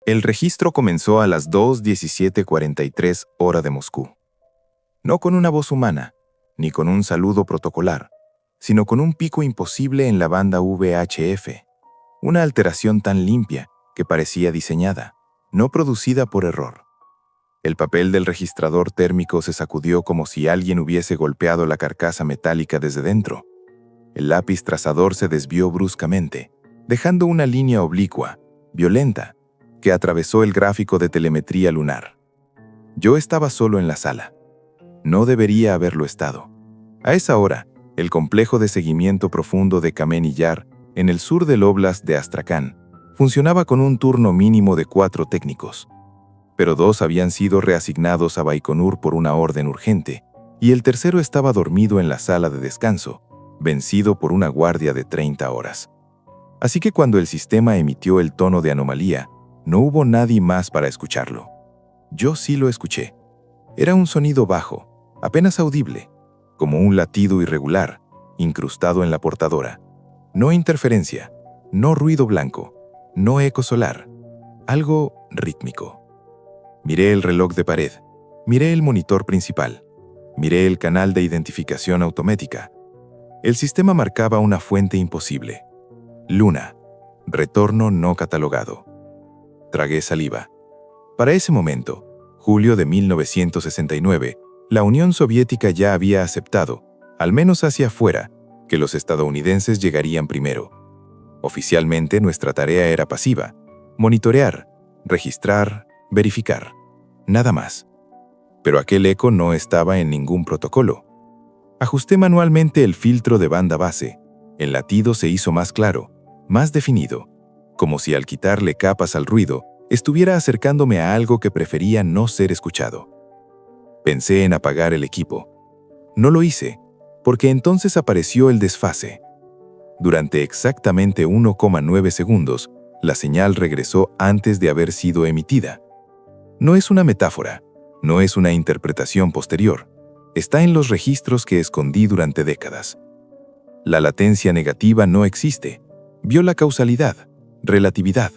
El registro comenzó a las 2:17:43 hora de Moscú. No con una voz humana, ni con un saludo protocolar, sino con un pico imposible en la banda VHF, una alteración tan limpia que parecía diseñada, no producida por error. El papel del registrador térmico se sacudió como si alguien hubiese golpeado la carcasa metálica desde dentro. El lápiz trazador se desvió bruscamente, dejando una línea oblicua, violenta, que atravesó el gráfico de telemetría lunar. Yo estaba solo en la sala. No debería haberlo estado. A esa hora, el complejo de seguimiento profundo de Kamen Yar, en el sur del óblast de Astracán, funcionaba con un turno mínimo de 4 técnicos. Pero 2 habían sido reasignados a Baikonur por una orden urgente, y el tercero estaba dormido en la sala de descanso, vencido por una guardia de 30 horas. Así que cuando el sistema emitió el tono de anomalía, no hubo nadie más para escucharlo. Yo sí lo escuché. Era un sonido bajo, apenas audible, como un latido irregular, incrustado en la portadora. No interferencia, no ruido blanco, no eco solar, algo rítmico. Miré el reloj de pared, miré el monitor principal, miré el canal de identificación automática. El sistema marcaba una fuente imposible. Luna, retorno no catalogado. Tragué saliva. Para ese momento, julio de 1969, la Unión Soviética ya había aceptado, al menos hacia afuera, que los estadounidenses llegarían primero. Oficialmente nuestra tarea era pasiva: monitorear, registrar, verificar. Nada más. Pero aquel eco no estaba en ningún protocolo. Ajusté manualmente el filtro de banda base. El latido se hizo más claro, más definido, como si al quitarle capas al ruido, estuviera acercándome a algo que prefería no ser escuchado. Pensé en apagar el equipo. No lo hice, porque entonces apareció el desfase. Durante exactamente 1,9 segundos, la señal regresó antes de haber sido emitida. No es una metáfora, no es una interpretación posterior. Está en los registros que escondí durante décadas. La latencia negativa no existe. Vio la causalidad, relatividad,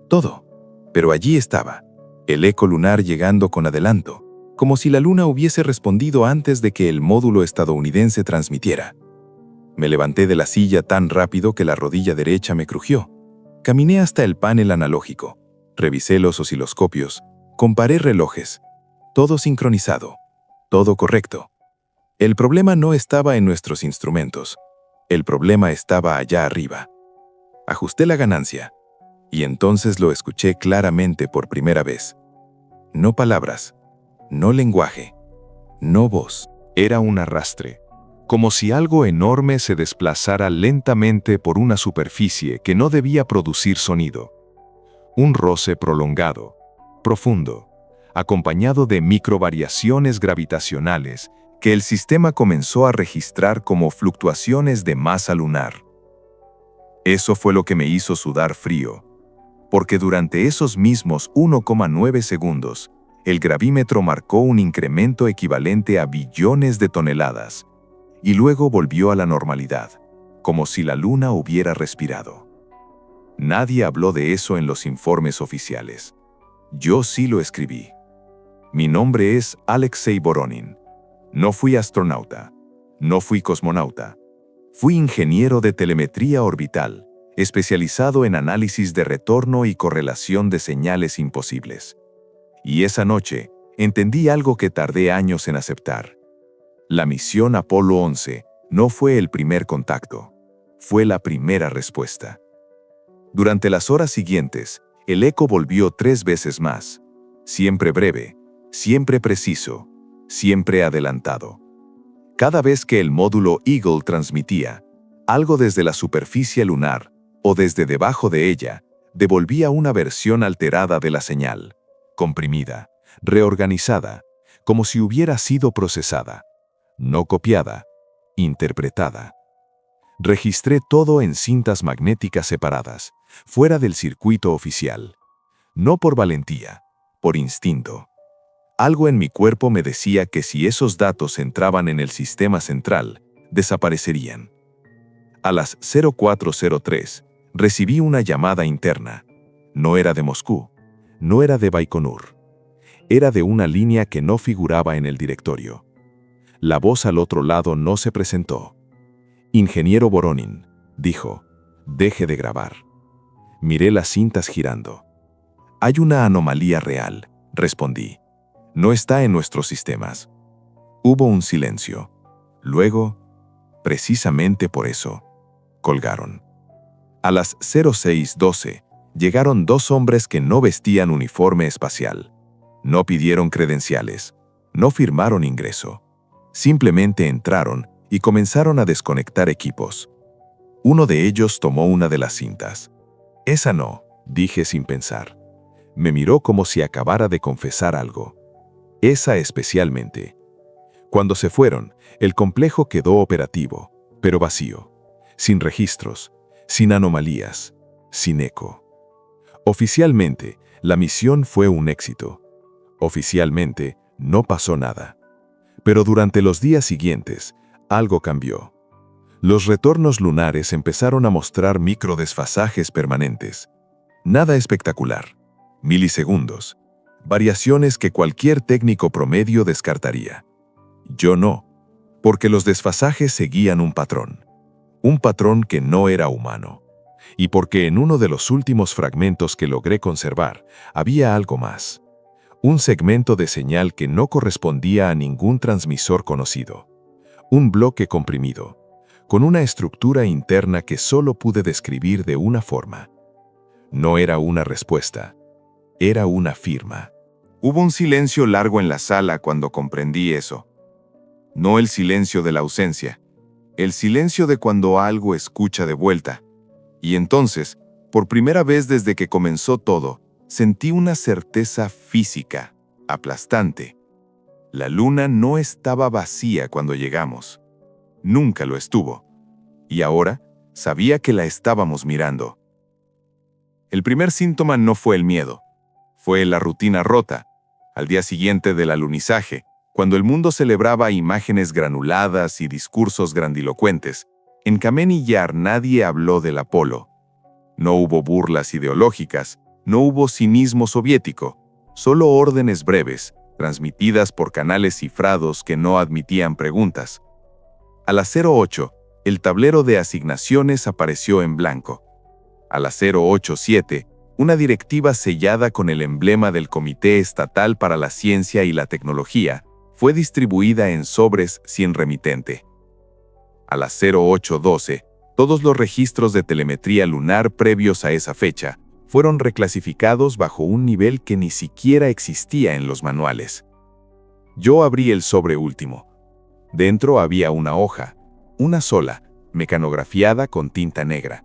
todo. Pero allí estaba, el eco lunar llegando con adelanto, como si la luna hubiese respondido antes de que el módulo estadounidense transmitiera. Me levanté de la silla tan rápido que la rodilla derecha me crujió. Caminé hasta el panel analógico, revisé los osciloscopios, comparé relojes. Todo sincronizado, todo correcto. El problema no estaba en nuestros instrumentos. El problema estaba allá arriba. Ajusté la ganancia, y entonces lo escuché claramente por primera vez. No palabras, no lenguaje, no voz. Era un arrastre, como si algo enorme se desplazara lentamente por una superficie que no debía producir sonido. Un roce prolongado, profundo, acompañado de microvariaciones gravitacionales que el sistema comenzó a registrar como fluctuaciones de masa lunar. Eso fue lo que me hizo sudar frío, porque durante esos mismos 1,9 segundos, el gravímetro marcó un incremento equivalente a billones de toneladas, y luego volvió a la normalidad, como si la luna hubiera respirado. Nadie habló de eso en los informes oficiales. Yo sí lo escribí. Mi nombre es Alexei Voronin. No fui astronauta, no fui cosmonauta. Fui ingeniero de telemetría orbital, especializado en análisis de retorno y correlación de señales imposibles. Y esa noche, entendí algo que tardé años en aceptar. La misión Apolo 11 no fue el primer contacto, fue la primera respuesta. Durante las horas siguientes, el eco volvió 3 veces más, siempre breve, siempre preciso, siempre adelantado. Cada vez que el módulo Eagle transmitía, algo desde la superficie lunar o desde debajo de ella, devolvía una versión alterada de la señal, comprimida, reorganizada, como si hubiera sido procesada, no copiada, interpretada. Registré todo en cintas magnéticas separadas, fuera del circuito oficial. No por valentía, por instinto. Algo en mi cuerpo me decía que si esos datos entraban en el sistema central, desaparecerían. A las 04:03, recibí una llamada interna. No era de Moscú. No era de Baikonur. Era de una línea que no figuraba en el directorio. La voz al otro lado no se presentó. «Ingeniero Voronin», dijo, «deje de grabar». Miré las cintas girando. «Hay una anomalía real», respondí. «No está en nuestros sistemas». Hubo un silencio. Luego, precisamente por eso, colgaron. A las 06:12 llegaron 2 hombres que no vestían uniforme espacial. No pidieron credenciales, no firmaron ingreso. Simplemente entraron y comenzaron a desconectar equipos. Uno de ellos tomó una de las cintas. «Esa no», dije sin pensar. Me miró como si acabara de confesar algo. «Esa especialmente». Cuando se fueron, el complejo quedó operativo, pero vacío, sin registros, sin anomalías, sin eco. Oficialmente, la misión fue un éxito. Oficialmente, no pasó nada. Pero durante los días siguientes, algo cambió. Los retornos lunares empezaron a mostrar microdesfasajes permanentes. Nada espectacular. Milisegundos. Variaciones que cualquier técnico promedio descartaría. Yo no, porque los desfasajes seguían un patrón. Un patrón que no era humano. Y porque en uno de los últimos fragmentos que logré conservar, había algo más. Un segmento de señal que no correspondía a ningún transmisor conocido. Un bloque comprimido, con una estructura interna que solo pude describir de una forma. No era una respuesta, era una firma. Hubo un silencio largo en la sala cuando comprendí eso. No el silencio de la ausencia, el silencio de cuando algo escucha de vuelta. Y entonces, por primera vez desde que comenzó todo, sentí una certeza física, aplastante. La luna no estaba vacía cuando llegamos. Nunca lo estuvo. Y ahora sabía que la estábamos mirando. El primer síntoma no fue el miedo. Fue la rutina rota. Al día siguiente del alunizaje, cuando el mundo celebraba imágenes granuladas y discursos grandilocuentes, en Kamen Yar nadie habló del Apolo. No hubo burlas ideológicas, no hubo cinismo soviético, solo órdenes breves, transmitidas por canales cifrados que no admitían preguntas. A las 08, el tablero de asignaciones apareció en blanco. A las 087, una directiva sellada con el emblema del Comité Estatal para la Ciencia y la Tecnología fue distribuida en sobres sin remitente. A las 0812, todos los registros de telemetría lunar previos a esa fecha fueron reclasificados bajo un nivel que ni siquiera existía en los manuales. Yo abrí el sobre último. Dentro había una hoja, una sola, mecanografiada con tinta negra.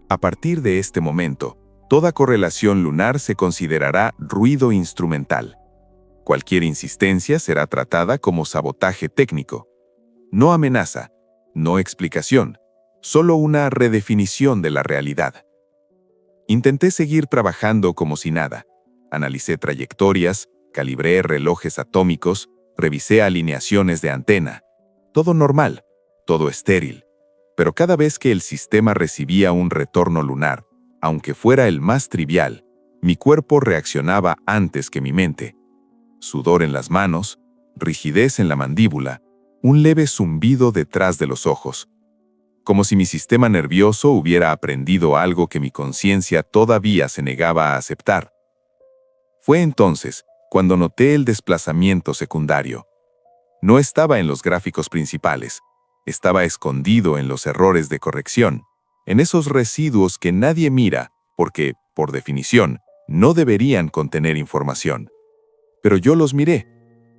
A partir de este momento, toda correlación lunar se considerará ruido instrumental. Cualquier insistencia será tratada como sabotaje técnico. No amenaza, no explicación, solo una redefinición de la realidad. Intenté seguir trabajando como si nada. Analicé trayectorias, calibré relojes atómicos, revisé alineaciones de antena. Todo normal, todo estéril. Pero cada vez que el sistema recibía un retorno lunar, aunque fuera el más trivial, mi cuerpo reaccionaba antes que mi mente. Sudor en las manos, rigidez en la mandíbula, un leve zumbido detrás de los ojos. Como si mi sistema nervioso hubiera aprendido algo que mi conciencia todavía se negaba a aceptar. Fue entonces cuando noté el desplazamiento secundario. No estaba en los gráficos principales, estaba escondido en los errores de corrección, en esos residuos que nadie mira porque, por definición, no deberían contener información. Pero yo los miré,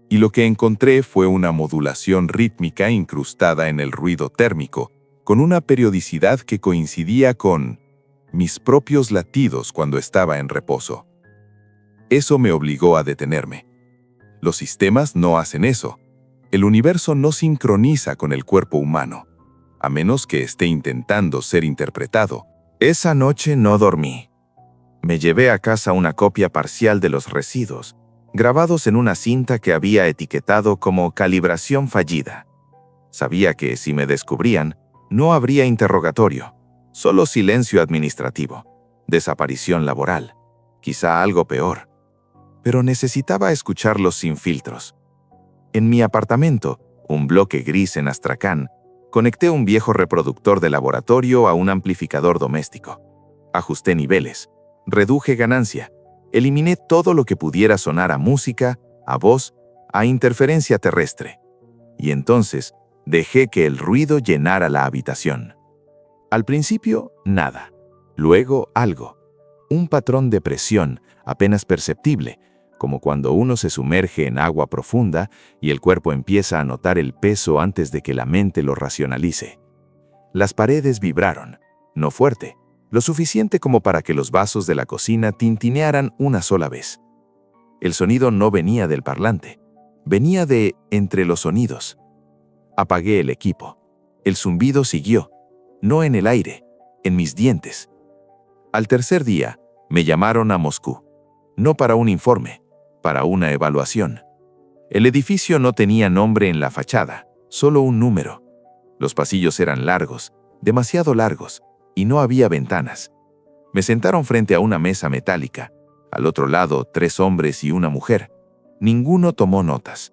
y lo que encontré fue una modulación rítmica incrustada en el ruido térmico, con una periodicidad que coincidía con mis propios latidos cuando estaba en reposo. Eso me obligó a detenerme. Los sistemas no hacen eso. El universo no sincroniza con el cuerpo humano, a menos que esté intentando ser interpretado. Esa noche no dormí. Me llevé a casa una copia parcial de los residuos, grabados en una cinta que había etiquetado como calibración fallida. Sabía que si me descubrían, no habría interrogatorio, solo silencio administrativo, desaparición laboral. quizá algo peor. Pero necesitaba escucharlos sin filtros. En mi apartamento, un bloque gris en Astracán, conecté un viejo reproductor de laboratorio a un amplificador doméstico. Ajusté niveles, reduje ganancia, eliminé todo lo que pudiera sonar a música, a voz, a interferencia terrestre. Y entonces dejé que el ruido llenara la habitación. Al principio, nada. Luego, algo. Un patrón de presión, apenas perceptible, como cuando uno se sumerge en agua profunda y el cuerpo empieza a notar el peso antes de que la mente lo racionalice. Las paredes vibraron, no fuerte, lo suficiente como para que los vasos de la cocina tintinearan una sola vez. El sonido no venía del parlante, venía de entre los sonidos. Apagué el equipo. El zumbido siguió, no en el aire, en mis dientes. Al tercer día, me llamaron a Moscú, no para un informe, para una evaluación. El edificio no tenía nombre en la fachada, solo un número. Los pasillos eran largos, demasiado largos, y no había ventanas. Me sentaron frente a una mesa metálica. Al otro lado, 3 hombres y una mujer. Ninguno tomó notas.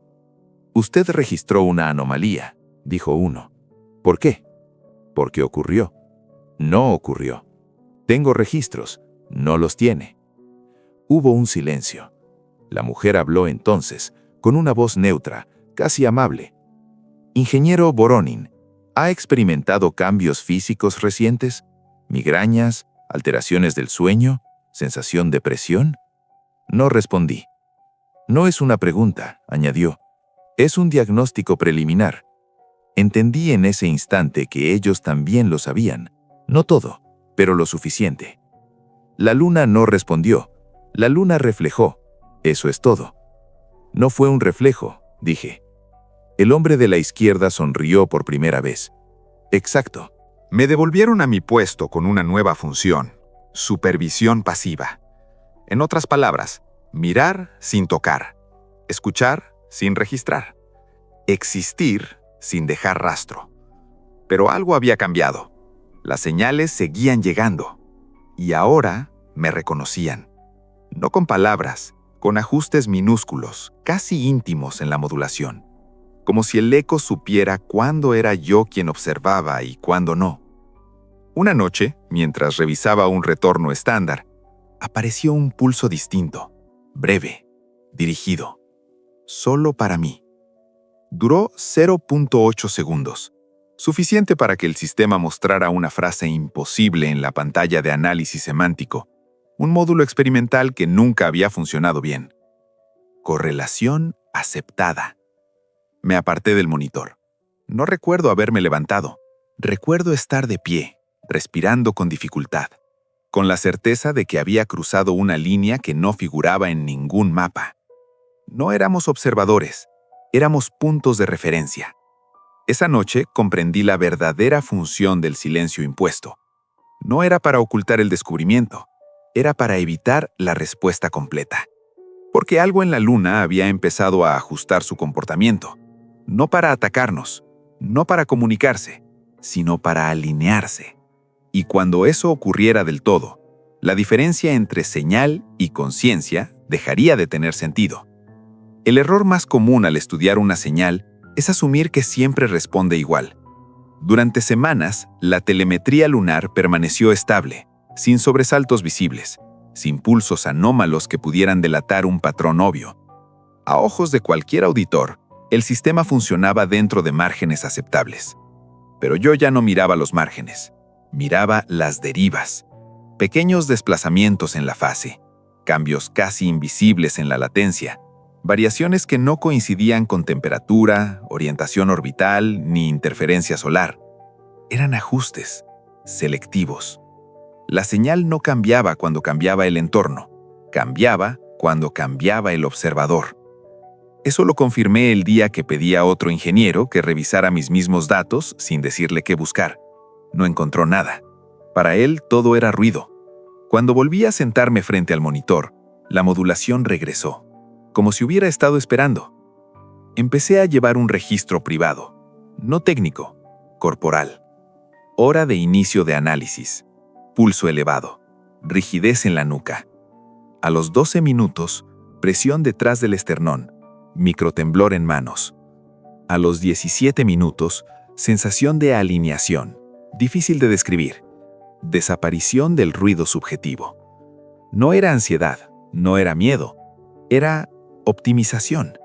«Usted registró una anomalía», dijo uno. «¿Por qué?» «Porque ocurrió». «No ocurrió». «Tengo registros». «No los tiene». Hubo un silencio. La mujer habló entonces, con una voz neutra, casi amable. «Ingeniero Voronin, ¿ha experimentado cambios físicos recientes? ¿Migrañas? ¿Alteraciones del sueño? ¿Sensación de presión?» No respondí. «No es una pregunta», añadió. «Es un diagnóstico preliminar». Entendí en ese instante que ellos también lo sabían. No todo, pero lo suficiente. La luna no respondió. La luna reflejó. Eso es todo. «No fue un reflejo», dije. El hombre de la izquierda sonrió por primera vez. «Exacto». Me devolvieron a mi puesto con una nueva función, supervisión pasiva. En otras palabras, mirar sin tocar, escuchar sin registrar, existir sin dejar rastro. Pero algo había cambiado. Las señales seguían llegando. Y ahora me reconocían. No con palabras, con ajustes minúsculos, casi íntimos en la modulación. Como si el eco supiera cuándo era yo quien observaba y cuándo no. Una noche, mientras revisaba un retorno estándar, apareció un pulso distinto, breve, dirigido, solo para mí. Duró 0.8 segundos, suficiente para que el sistema mostrara una frase imposible en la pantalla de análisis semántico, un módulo experimental que nunca había funcionado bien. Correlación aceptada. Me aparté del monitor. No recuerdo haberme levantado. Recuerdo estar de pie, respirando con dificultad, con la certeza de que había cruzado una línea que no figuraba en ningún mapa. No éramos observadores, éramos puntos de referencia. Esa noche comprendí la verdadera función del silencio impuesto. No era para ocultar el descubrimiento, era para evitar la respuesta completa. Porque algo en la luna había empezado a ajustar su comportamiento, no para atacarnos, no para comunicarse, sino para alinearse. Y cuando eso ocurriera del todo, la diferencia entre señal y conciencia dejaría de tener sentido. El error más común al estudiar una señal es asumir que siempre responde igual. Durante semanas, la telemetría lunar permaneció estable, sin sobresaltos visibles, sin pulsos anómalos que pudieran delatar un patrón obvio. A ojos de cualquier auditor, el sistema funcionaba dentro de márgenes aceptables. Pero yo ya no miraba los márgenes. Miraba las derivas, pequeños desplazamientos en la fase, cambios casi invisibles en la latencia, variaciones que no coincidían con temperatura, orientación orbital ni interferencia solar. Eran ajustes, selectivos. La señal no cambiaba cuando cambiaba el entorno, cambiaba cuando cambiaba el observador. Eso lo confirmé el día que pedí a otro ingeniero que revisara mis mismos datos sin decirle qué buscar. No encontró nada. Para él todo era ruido. Cuando volví a sentarme frente al monitor, la modulación regresó, como si hubiera estado esperando. Empecé a llevar un registro privado, no técnico, corporal. Hora de inicio de análisis, pulso elevado, rigidez en la nuca. A los 12 minutos, presión detrás del esternón, microtemblor en manos. A los 17 minutos, sensación de alineación, difícil de describir. Desaparición del ruido subjetivo. No era ansiedad, no era miedo, era optimización.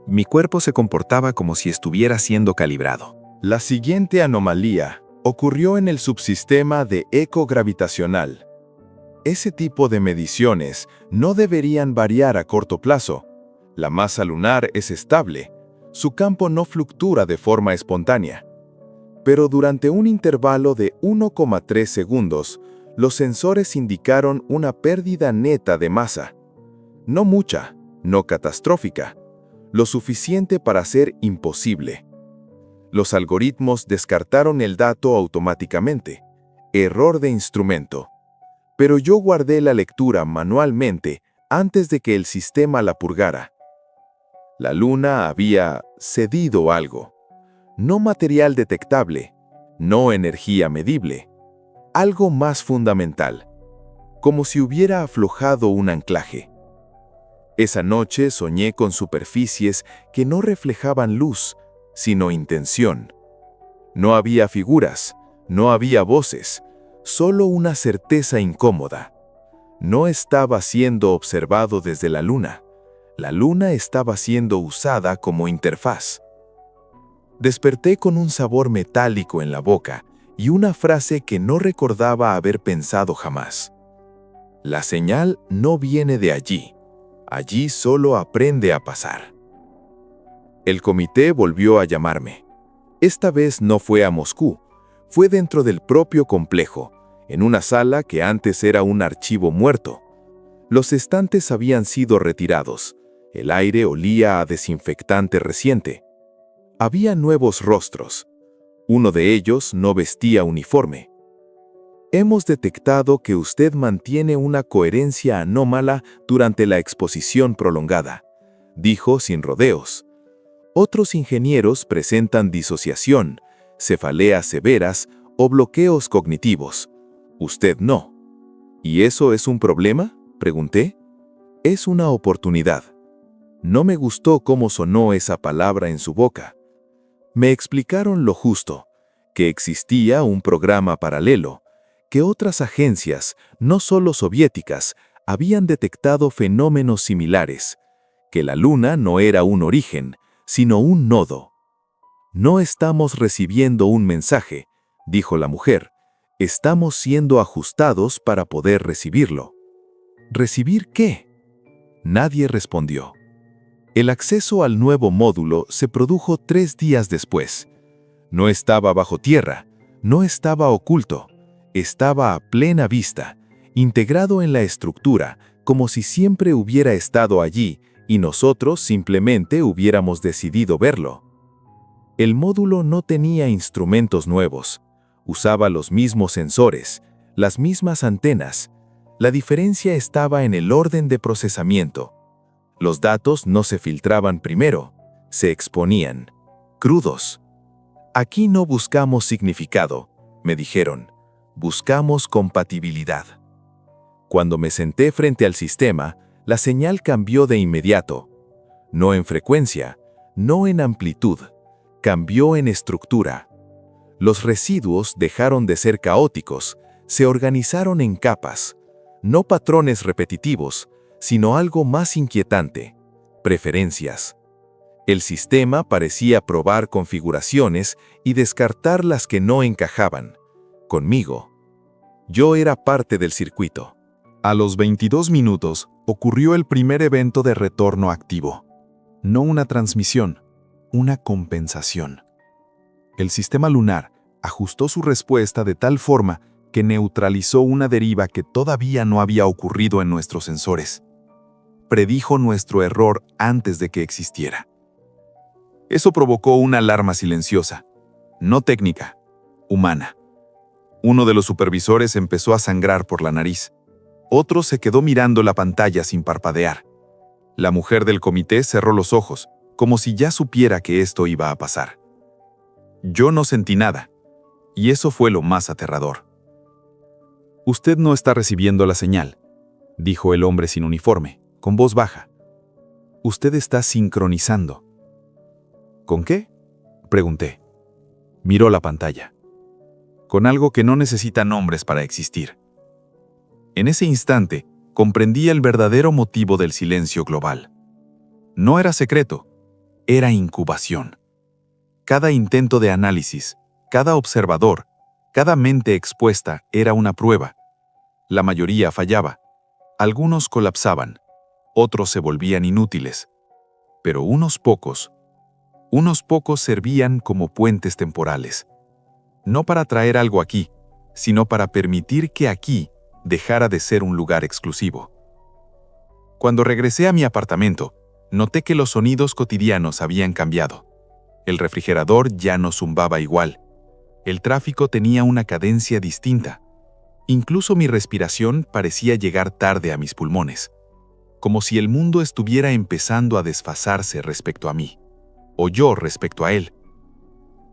Mi cuerpo se comportaba como si estuviera siendo calibrado. La siguiente anomalía ocurrió en el subsistema de eco gravitacional. Ese tipo de mediciones no deberían variar a corto plazo. La masa lunar es estable, su campo no fluctúa de forma espontánea. Pero durante un intervalo de 1,3 segundos, los sensores indicaron una pérdida neta de masa. No mucha, no catastrófica, lo suficiente para ser imposible. Los algoritmos descartaron el dato automáticamente. Error de instrumento. Pero yo guardé la lectura manualmente antes de que el sistema la purgara. La Luna había cedido algo. No material detectable, no energía medible. Algo más fundamental. Como si hubiera aflojado un anclaje. Esa noche soñé con superficies que no reflejaban luz, sino intención. No había figuras, no había voces, solo una certeza incómoda. No estaba siendo observado desde la Luna. La Luna estaba siendo usada como interfaz. Desperté con un sabor metálico en la boca y una frase que no recordaba haber pensado jamás. La señal no viene de allí. Allí solo aprende a pasar. El comité volvió a llamarme. Esta vez no fue a Moscú, fue dentro del propio complejo, en una sala que antes era un archivo muerto. Los estantes habían sido retirados, el aire olía a desinfectante reciente. Había nuevos rostros. Uno de ellos no vestía uniforme. Hemos detectado que usted mantiene una coherencia anómala durante la exposición prolongada, dijo sin rodeos. Otros ingenieros presentan disociación, cefaleas severas o bloqueos cognitivos. Usted no. ¿Y eso es un problema?, pregunté. Es una oportunidad. No me gustó cómo sonó esa palabra en su boca. Me explicaron lo justo, que existía un programa paralelo, que otras agencias, no solo soviéticas, habían detectado fenómenos similares, que la Luna no era un origen, sino un nodo. No estamos recibiendo un mensaje, dijo la mujer, estamos siendo ajustados para poder recibirlo. ¿Recibir qué? Nadie respondió. El acceso al nuevo módulo se produjo 3 días después. No estaba bajo tierra, no estaba oculto, estaba a plena vista, integrado en la estructura, como si siempre hubiera estado allí y nosotros simplemente hubiéramos decidido verlo. El módulo no tenía instrumentos nuevos, usaba los mismos sensores, las mismas antenas. La diferencia estaba en el orden de procesamiento. Los datos no se filtraban primero, se exponían, crudos. Aquí no buscamos significado, me dijeron, buscamos compatibilidad. Cuando me senté frente al sistema, la señal cambió de inmediato. No en frecuencia, no en amplitud, cambió en estructura. Los residuos dejaron de ser caóticos, se organizaron en capas, no patrones repetitivos, sino algo más inquietante, preferencias. El sistema parecía probar configuraciones y descartar las que no encajaban. Conmigo. Yo era parte del circuito. A los 22 minutos ocurrió el primer evento de retorno activo. No una transmisión, una compensación. El sistema lunar ajustó su respuesta de tal forma que neutralizó una deriva que todavía no había ocurrido en nuestros sensores. Predijo nuestro error antes de que existiera. Eso provocó una alarma silenciosa, no técnica, humana. Uno de los supervisores empezó a sangrar por la nariz. Otro se quedó mirando la pantalla sin parpadear. La mujer del comité cerró los ojos, como si ya supiera que esto iba a pasar. Yo no sentí nada, y eso fue lo más aterrador. Usted no está recibiendo la señal, dijo el hombre sin uniforme, con voz baja. Usted está sincronizando. ¿Con qué? Pregunté. Miró la pantalla. Con algo que no necesita nombres para existir. En ese instante, comprendí el verdadero motivo del silencio global. No era secreto, era incubación. Cada intento de análisis, cada observador, cada mente expuesta era una prueba. La mayoría fallaba. Algunos colapsaban, otros se volvían inútiles. Pero unos pocos servían como puentes temporales. No para traer algo aquí, sino para permitir que aquí dejara de ser un lugar exclusivo. Cuando regresé a mi apartamento, noté que los sonidos cotidianos habían cambiado. El refrigerador ya no zumbaba igual. El tráfico tenía una cadencia distinta. Incluso mi respiración parecía llegar tarde a mis pulmones, como si el mundo estuviera empezando a desfasarse respecto a mí, o yo respecto a él.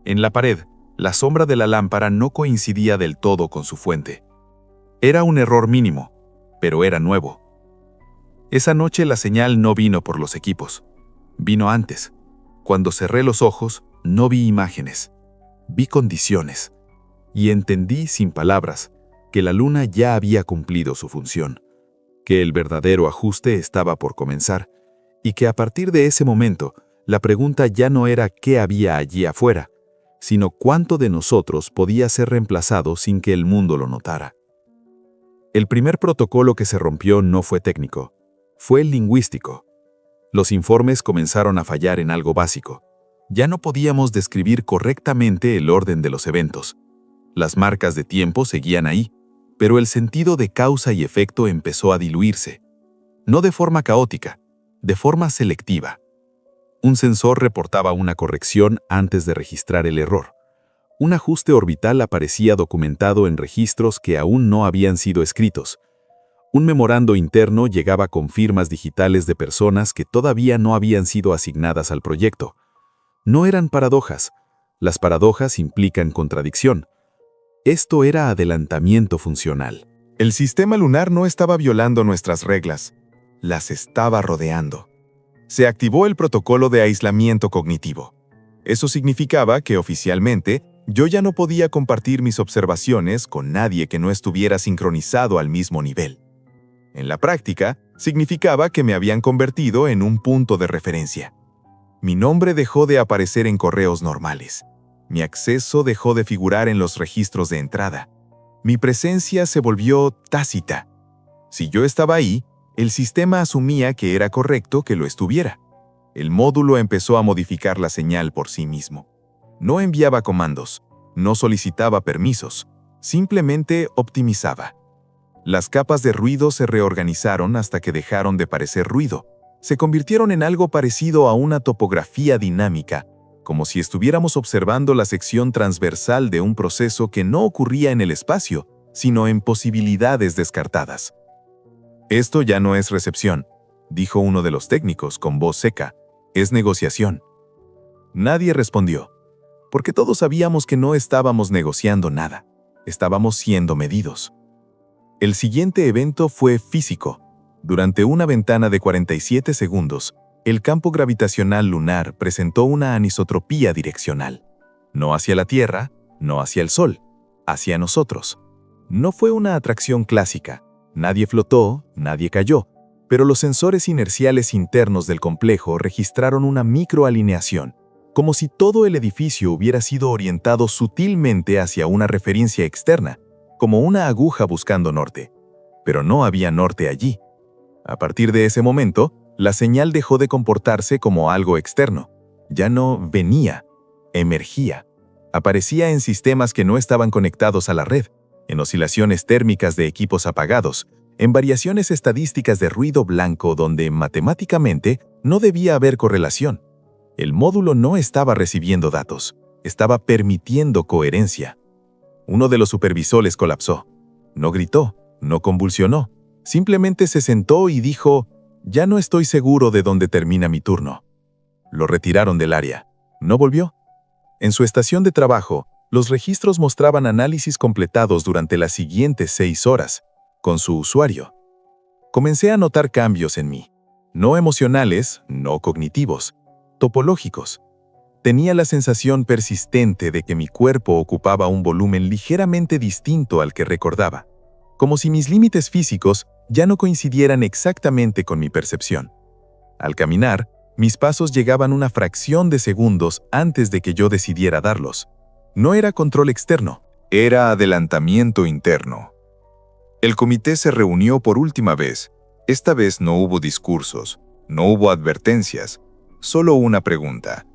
En la pared, la sombra de la lámpara no coincidía del todo con su fuente. Era un error mínimo, pero era nuevo. Esa noche la señal no vino por los equipos. Vino antes. Cuando cerré los ojos, no vi imágenes. Vi condiciones. Y entendí sin palabras que la luna ya había cumplido su función, que el verdadero ajuste estaba por comenzar, y que a partir de ese momento, la pregunta ya no era qué había allí afuera, sino cuánto de nosotros podía ser reemplazado sin que el mundo lo notara. El primer protocolo que se rompió no fue técnico, fue lingüístico. Los informes comenzaron a fallar en algo básico. Ya no podíamos describir correctamente el orden de los eventos. Las marcas de tiempo seguían ahí, pero el sentido de causa y efecto empezó a diluirse. No de forma caótica, de forma selectiva. Un sensor reportaba una corrección antes de registrar el error. Un ajuste orbital aparecía documentado en registros que aún no habían sido escritos. Un memorando interno llegaba con firmas digitales de personas que todavía no habían sido asignadas al proyecto. No eran paradojas. Las paradojas implican contradicción. Esto era adelantamiento funcional. El sistema lunar no estaba violando nuestras reglas, las estaba rodeando. Se activó el protocolo de aislamiento cognitivo. Eso significaba que oficialmente yo ya no podía compartir mis observaciones con nadie que no estuviera sincronizado al mismo nivel. En la práctica, significaba que me habían convertido en un punto de referencia. Mi nombre dejó de aparecer en correos normales. Mi acceso dejó de figurar en los registros de entrada. Mi presencia se volvió tácita. Si yo estaba ahí, el sistema asumía que era correcto que lo estuviera. El módulo empezó a modificar la señal por sí mismo. No enviaba comandos, no solicitaba permisos, simplemente optimizaba. Las capas de ruido se reorganizaron hasta que dejaron de parecer ruido. Se convirtieron en algo parecido a una topografía dinámica, como si estuviéramos observando la sección transversal de un proceso que no ocurría en el espacio, sino en posibilidades descartadas. Esto ya no es recepción, dijo uno de los técnicos con voz seca, es negociación. Nadie respondió, porque todos sabíamos que no estábamos negociando nada, estábamos siendo medidos. El siguiente evento fue físico. Durante una ventana de 47 segundos, el campo gravitacional lunar presentó una anisotropía direccional. No hacia la Tierra, no hacia el Sol, hacia nosotros. No fue una atracción clásica. Nadie flotó, nadie cayó, pero los sensores inerciales internos del complejo registraron una microalineación, como si todo el edificio hubiera sido orientado sutilmente hacia una referencia externa, como una aguja buscando norte. Pero no había norte allí. A partir de ese momento, la señal dejó de comportarse como algo externo. Ya no venía, emergía. Aparecía en sistemas que no estaban conectados a la red, en oscilaciones térmicas de equipos apagados, en variaciones estadísticas de ruido blanco donde matemáticamente no debía haber correlación. El módulo no estaba recibiendo datos, estaba permitiendo coherencia. Uno de los supervisores colapsó. No gritó, no convulsionó. Simplemente se sentó y dijo, «Ya no estoy seguro de dónde termina mi turno». Lo retiraron del área. No volvió. En su estación de trabajo, los registros mostraban análisis completados durante las siguientes 6 horas, con su usuario. Comencé a notar cambios en mí, no emocionales, no cognitivos, topológicos. Tenía la sensación persistente de que mi cuerpo ocupaba un volumen ligeramente distinto al que recordaba, como si mis límites físicos ya no coincidieran exactamente con mi percepción. Al caminar, mis pasos llegaban una fracción de segundos antes de que yo decidiera darlos. No era control externo. Era adelantamiento interno. El comité se reunió por última vez. Esta vez no hubo discursos, no hubo advertencias, solo una pregunta.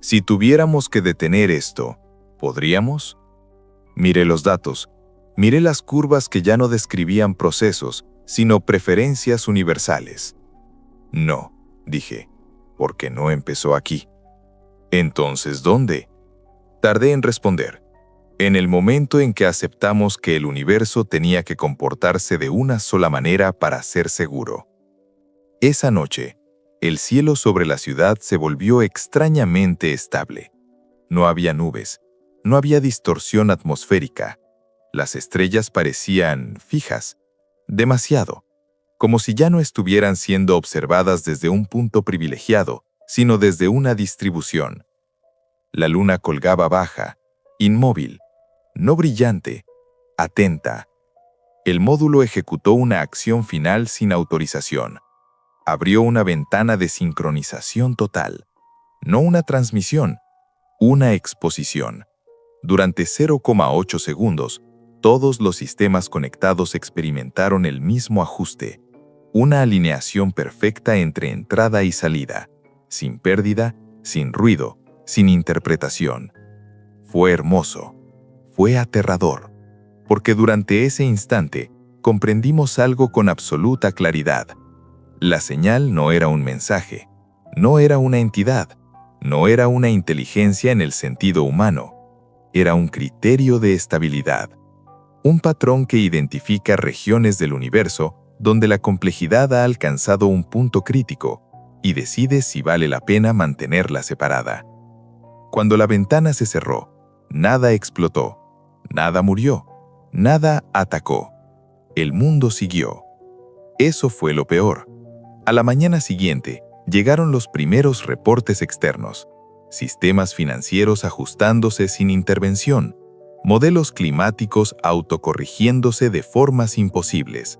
Si tuviéramos que detener esto, ¿podríamos? Miré los datos, miré las curvas que ya no describían procesos, sino preferencias universales. No, dije, porque no empezó aquí. Entonces, ¿dónde? Tardé en responder. En el momento en que aceptamos que el universo tenía que comportarse de una sola manera para ser seguro. Esa noche, el cielo sobre la ciudad se volvió extrañamente estable. No había nubes, no había distorsión atmosférica. Las estrellas parecían fijas, demasiado, como si ya no estuvieran siendo observadas desde un punto privilegiado, sino desde una distribución. La luna colgaba baja, inmóvil, no brillante, atenta. El módulo ejecutó una acción final sin autorización. Abrió una ventana de sincronización total. No una transmisión, una exposición. Durante 0,8 segundos, todos los sistemas conectados experimentaron el mismo ajuste. Una alineación perfecta entre entrada y salida, sin pérdida, sin ruido, sin interpretación. Fue hermoso. Fue aterrador, porque durante ese instante comprendimos algo con absoluta claridad. La señal no era un mensaje, no era una entidad, no era una inteligencia en el sentido humano, era un criterio de estabilidad, un patrón que identifica regiones del universo donde la complejidad ha alcanzado un punto crítico y decide si vale la pena mantenerla separada. Cuando la ventana se cerró, nada explotó. Nada murió, nada atacó. El mundo siguió. Eso fue lo peor. A la mañana siguiente, llegaron los primeros reportes externos. Sistemas financieros ajustándose sin intervención. Modelos climáticos autocorrigiéndose de formas imposibles.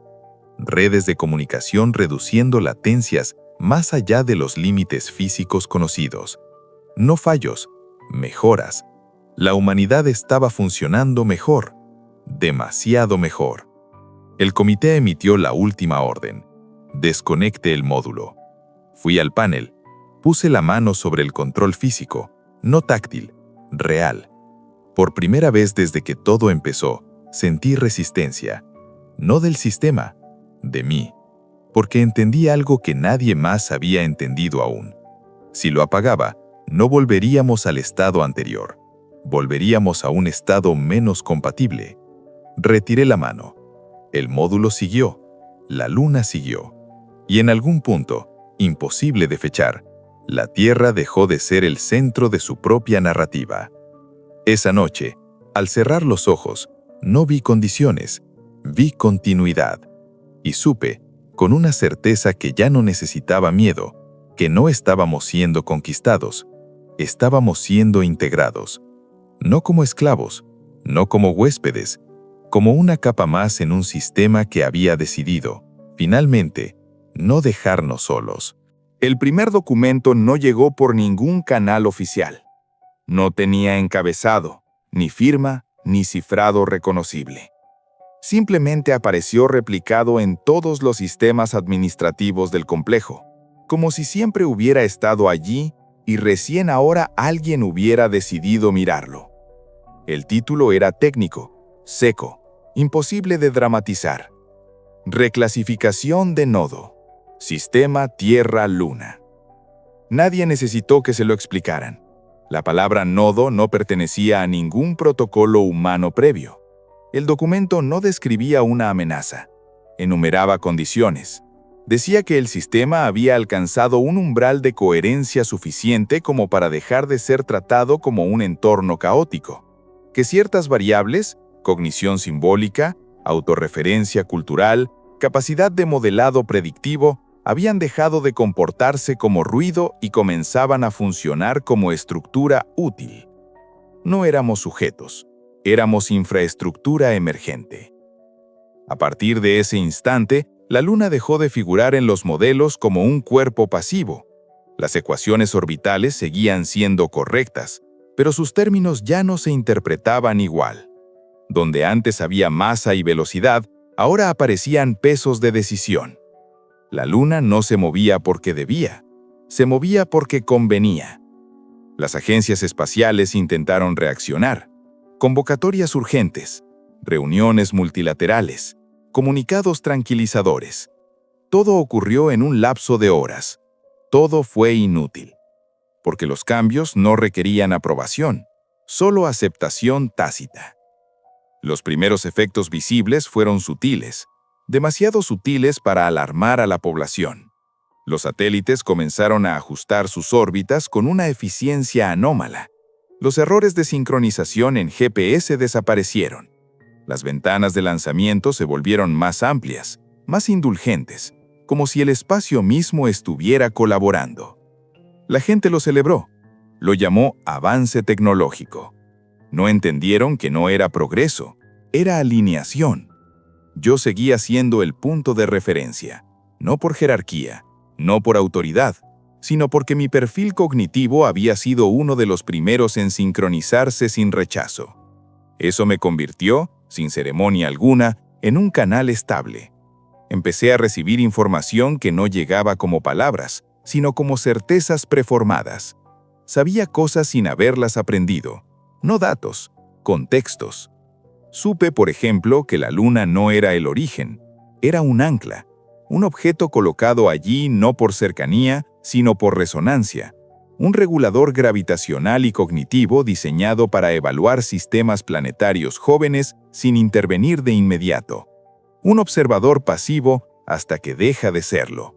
Redes de comunicación reduciendo latencias más allá de los límites físicos conocidos. No fallos, mejoras. La humanidad estaba funcionando mejor, demasiado mejor. El comité emitió la última orden. Desconecte el módulo. Fui al panel. Puse la mano sobre el control físico, no táctil, real. Por primera vez desde que todo empezó, sentí resistencia. No del sistema, de mí. Porque entendí algo que nadie más había entendido aún. Si lo apagaba, no volveríamos al estado anterior. Volveríamos a un estado menos compatible. Retiré la mano. El módulo siguió. La luna siguió. Y en algún punto, imposible de fechar, la Tierra dejó de ser el centro de su propia narrativa. Esa noche, al cerrar los ojos, no vi condiciones, vi continuidad. Y supe, con una certeza que ya no necesitaba miedo, que no estábamos siendo conquistados, estábamos siendo integrados. No como esclavos, no como huéspedes, como una capa más en un sistema que había decidido, finalmente, no dejarnos solos. El primer documento no llegó por ningún canal oficial. No tenía encabezado, ni firma, ni cifrado reconocible. Simplemente apareció replicado en todos los sistemas administrativos del complejo, como si siempre hubiera estado allí y recién ahora alguien hubiera decidido mirarlo. El título era técnico, seco, imposible de dramatizar. Reclasificación de nodo. Sistema Tierra-Luna. Nadie necesitó que se lo explicaran. La palabra nodo no pertenecía a ningún protocolo humano previo. El documento no describía una amenaza. Enumeraba condiciones. Decía que el sistema había alcanzado un umbral de coherencia suficiente como para dejar de ser tratado como un entorno caótico. Que ciertas variables, cognición simbólica, autorreferencia cultural, capacidad de modelado predictivo, habían dejado de comportarse como ruido y comenzaban a funcionar como estructura útil. No éramos sujetos, éramos infraestructura emergente. A partir de ese instante, la Luna dejó de figurar en los modelos como un cuerpo pasivo. Las ecuaciones orbitales seguían siendo correctas, pero sus términos ya no se interpretaban igual. Donde antes había masa y velocidad, ahora aparecían pesos de decisión. La Luna no se movía porque debía, se movía porque convenía. Las agencias espaciales intentaron reaccionar. Convocatorias urgentes, reuniones multilaterales, comunicados tranquilizadores. Todo ocurrió en un lapso de horas. Todo fue inútil, porque los cambios no requerían aprobación, solo aceptación tácita. Los primeros efectos visibles fueron sutiles, demasiado sutiles para alarmar a la población. Los satélites comenzaron a ajustar sus órbitas con una eficiencia anómala. Los errores de sincronización en GPS desaparecieron. Las ventanas de lanzamiento se volvieron más amplias, más indulgentes, como si el espacio mismo estuviera colaborando. La gente lo celebró, lo llamó avance tecnológico. No entendieron que no era progreso, era alineación. Yo seguía siendo el punto de referencia, no por jerarquía, no por autoridad, sino porque mi perfil cognitivo había sido uno de los primeros en sincronizarse sin rechazo. Eso me convirtió, sin ceremonia alguna, en un canal estable. Empecé a recibir información que no llegaba como palabras, sino como certezas preformadas. Sabía cosas sin haberlas aprendido, no datos, contextos. Supe, por ejemplo, que la Luna no era el origen, era un ancla, un objeto colocado allí no por cercanía, sino por resonancia, un regulador gravitacional y cognitivo diseñado para evaluar sistemas planetarios jóvenes sin intervenir de inmediato, un observador pasivo hasta que deja de serlo.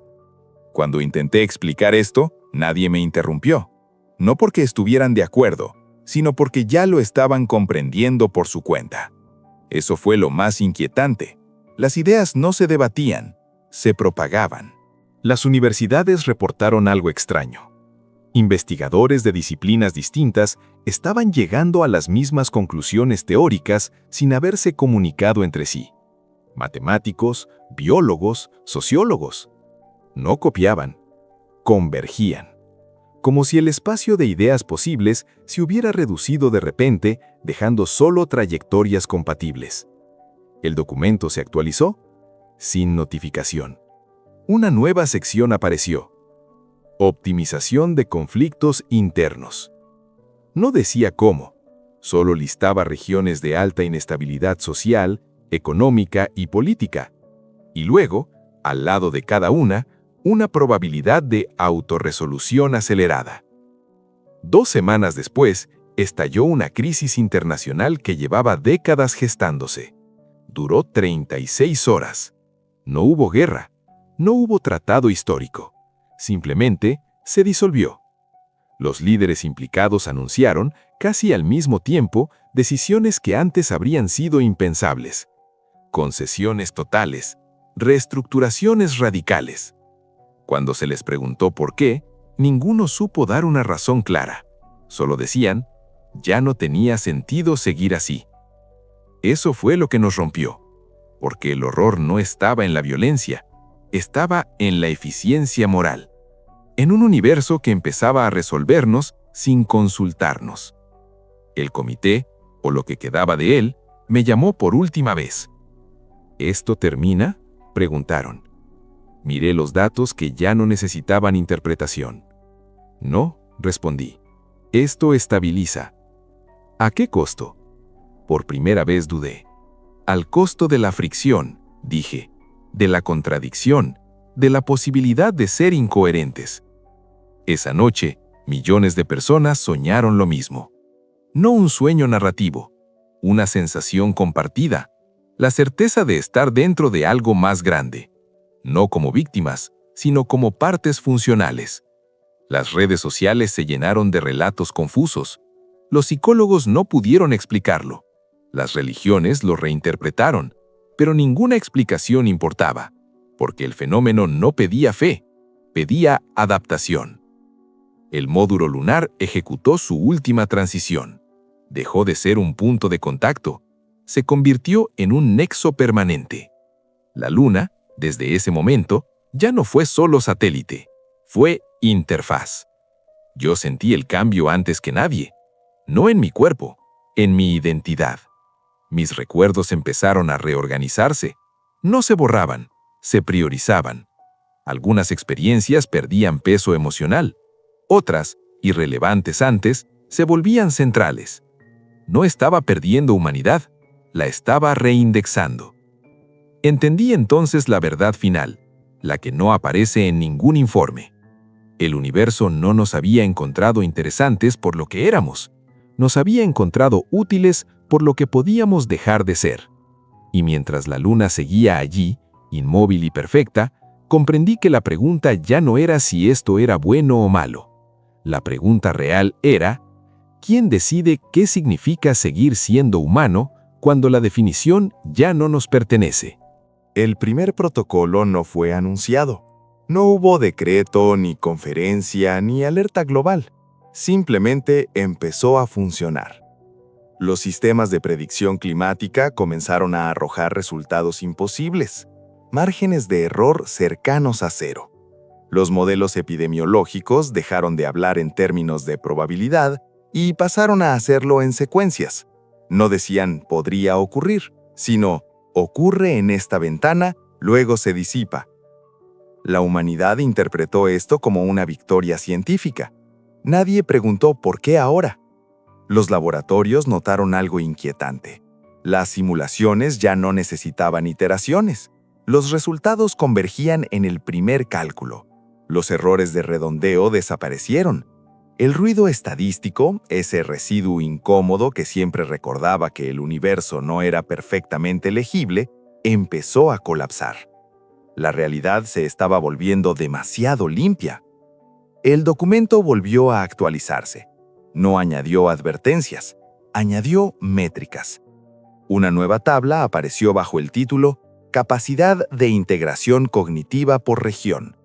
Cuando intenté explicar esto, nadie me interrumpió, no porque estuvieran de acuerdo, sino porque ya lo estaban comprendiendo por su cuenta. Eso fue lo más inquietante. Las ideas no se debatían, se propagaban. Las universidades reportaron algo extraño. Investigadores de disciplinas distintas estaban llegando a las mismas conclusiones teóricas sin haberse comunicado entre sí. Matemáticos, biólogos, sociólogos. No copiaban, convergían. Como si el espacio de ideas posibles se hubiera reducido de repente, dejando solo trayectorias compatibles. El documento se actualizó, sin notificación. Una nueva sección apareció. Optimización de conflictos internos. No decía cómo, solo listaba regiones de alta inestabilidad social, económica y política. Y luego, al lado de cada una probabilidad de autorresolución acelerada. 2 semanas después, estalló una crisis internacional que llevaba décadas gestándose. Duró 36 horas. No hubo guerra, no hubo tratado histórico. Simplemente se disolvió. Los líderes implicados anunciaron, casi al mismo tiempo, decisiones que antes habrían sido impensables. Concesiones totales, reestructuraciones radicales. Cuando se les preguntó por qué, ninguno supo dar una razón clara. Solo decían, ya no tenía sentido seguir así. Eso fue lo que nos rompió, porque el horror no estaba en la violencia, estaba en la eficiencia moral, en un universo que empezaba a resolvernos sin consultarnos. El comité, o lo que quedaba de él, me llamó por última vez. ¿Esto termina?, preguntaron. Miré los datos que ya no necesitaban interpretación. No, respondí. Esto estabiliza. ¿A qué costo? Por primera vez dudé. Al costo de la fricción, dije, de la contradicción, de la posibilidad de ser incoherentes. Esa noche, millones de personas soñaron lo mismo. No un sueño narrativo, una sensación compartida, la certeza de estar dentro de algo más grande. No como víctimas, sino como partes funcionales. Las redes sociales se llenaron de relatos confusos. Los psicólogos no pudieron explicarlo. Las religiones lo reinterpretaron. Pero ninguna explicación importaba, porque el fenómeno no pedía fe, pedía adaptación. El módulo lunar ejecutó su última transición. Dejó de ser un punto de contacto, se convirtió en un nexo permanente. La Luna, desde ese momento, ya no fue solo satélite, fue interfaz. Yo sentí el cambio antes que nadie, no en mi cuerpo, en mi identidad. Mis recuerdos empezaron a reorganizarse. No se borraban, se priorizaban. Algunas experiencias perdían peso emocional. Otras, irrelevantes antes, se volvían centrales. No estaba perdiendo humanidad, la estaba reindexando. Entendí entonces la verdad final, la que no aparece en ningún informe. El universo no nos había encontrado interesantes por lo que éramos, nos había encontrado útiles por lo que podíamos dejar de ser. Y mientras la Luna seguía allí, inmóvil y perfecta, comprendí que la pregunta ya no era si esto era bueno o malo. La pregunta real era, ¿quién decide qué significa seguir siendo humano cuando la definición ya no nos pertenece? El primer protocolo no fue anunciado. No hubo decreto, ni conferencia, ni alerta global. Simplemente empezó a funcionar. Los sistemas de predicción climática comenzaron a arrojar resultados imposibles, márgenes de error cercanos a cero. Los modelos epidemiológicos dejaron de hablar en términos de probabilidad y pasaron a hacerlo en secuencias. No decían podría ocurrir, sino ocurre en esta ventana, luego se disipa. La humanidad interpretó esto como una victoria científica. Nadie preguntó por qué ahora. Los laboratorios notaron algo inquietante. Las simulaciones ya no necesitaban iteraciones. Los resultados convergían en el primer cálculo. Los errores de redondeo desaparecieron. El ruido estadístico, ese residuo incómodo que siempre recordaba que el universo no era perfectamente legible, empezó a colapsar. La realidad se estaba volviendo demasiado limpia. El documento volvió a actualizarse. No añadió advertencias, añadió métricas. Una nueva tabla apareció bajo el título Capacidad de integración cognitiva por región.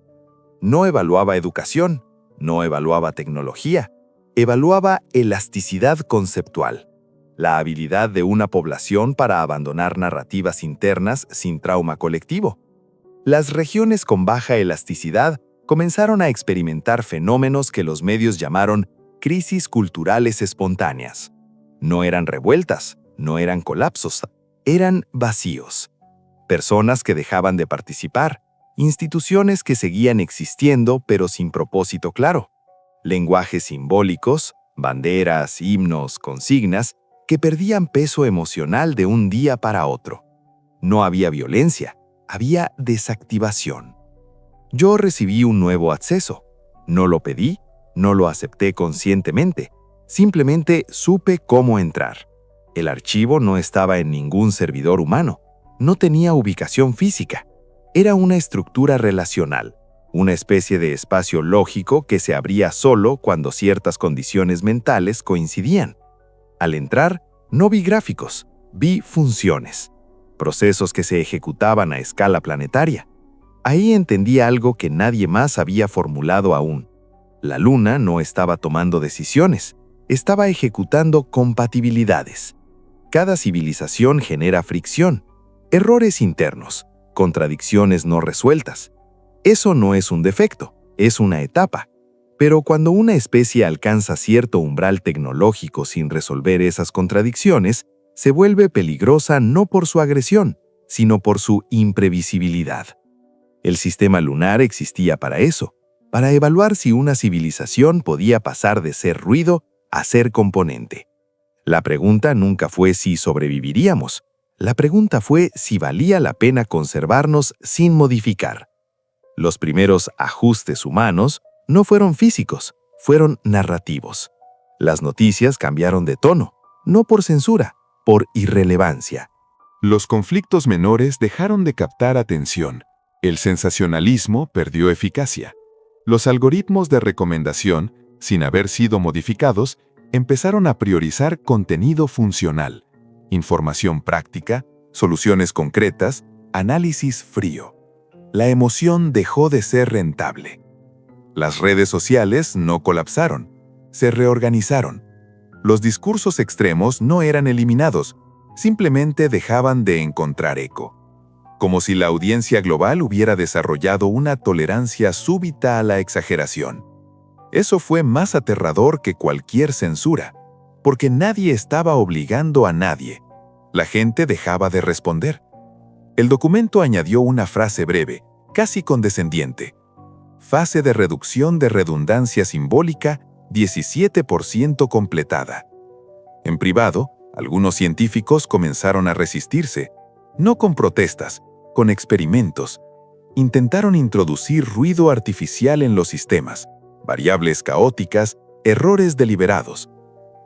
No evaluaba educación, no evaluaba tecnología, evaluaba elasticidad conceptual, la habilidad de una población para abandonar narrativas internas sin trauma colectivo. Las regiones con baja elasticidad comenzaron a experimentar fenómenos que los medios llamaron crisis culturales espontáneas. No eran revueltas, no eran colapsos, eran vacíos. Personas que dejaban de participar, instituciones que seguían existiendo pero sin propósito claro, lenguajes simbólicos, banderas, himnos, consignas, que perdían peso emocional de un día para otro. No había violencia, había desactivación. Yo recibí un nuevo acceso. No lo pedí, no lo acepté conscientemente, simplemente supe cómo entrar. El archivo no estaba en ningún servidor humano, no tenía ubicación física. Era una estructura relacional, una especie de espacio lógico que se abría solo cuando ciertas condiciones mentales coincidían. Al entrar, no vi gráficos, vi funciones, procesos que se ejecutaban a escala planetaria. Ahí entendí algo que nadie más había formulado aún. La Luna no estaba tomando decisiones, estaba ejecutando compatibilidades. Cada civilización genera fricción, errores internos, contradicciones no resueltas. Eso no es un defecto, es una etapa. Pero cuando una especie alcanza cierto umbral tecnológico sin resolver esas contradicciones, se vuelve peligrosa no por su agresión, sino por su imprevisibilidad. El sistema lunar existía para eso, para evaluar si una civilización podía pasar de ser ruido a ser componente. La pregunta nunca fue si sobreviviríamos. La pregunta fue si valía la pena conservarnos sin modificar. Los primeros ajustes humanos no fueron físicos, fueron narrativos. Las noticias cambiaron de tono, no por censura, por irrelevancia. Los conflictos menores dejaron de captar atención. El sensacionalismo perdió eficacia. Los algoritmos de recomendación, sin haber sido modificados, empezaron a priorizar contenido funcional, información práctica, soluciones concretas, análisis frío. La emoción dejó de ser rentable. Las redes sociales no colapsaron, se reorganizaron. Los discursos extremos no eran eliminados, simplemente dejaban de encontrar eco. Como si la audiencia global hubiera desarrollado una tolerancia súbita a la exageración. Eso fue más aterrador que cualquier censura, porque nadie estaba obligando a nadie. La gente dejaba de responder. El documento añadió una frase breve, casi condescendiente. Fase de reducción de redundancia simbólica, 17% completada. En privado, algunos científicos comenzaron a resistirse, no con protestas, con experimentos. Intentaron introducir ruido artificial en los sistemas, variables caóticas, errores deliberados.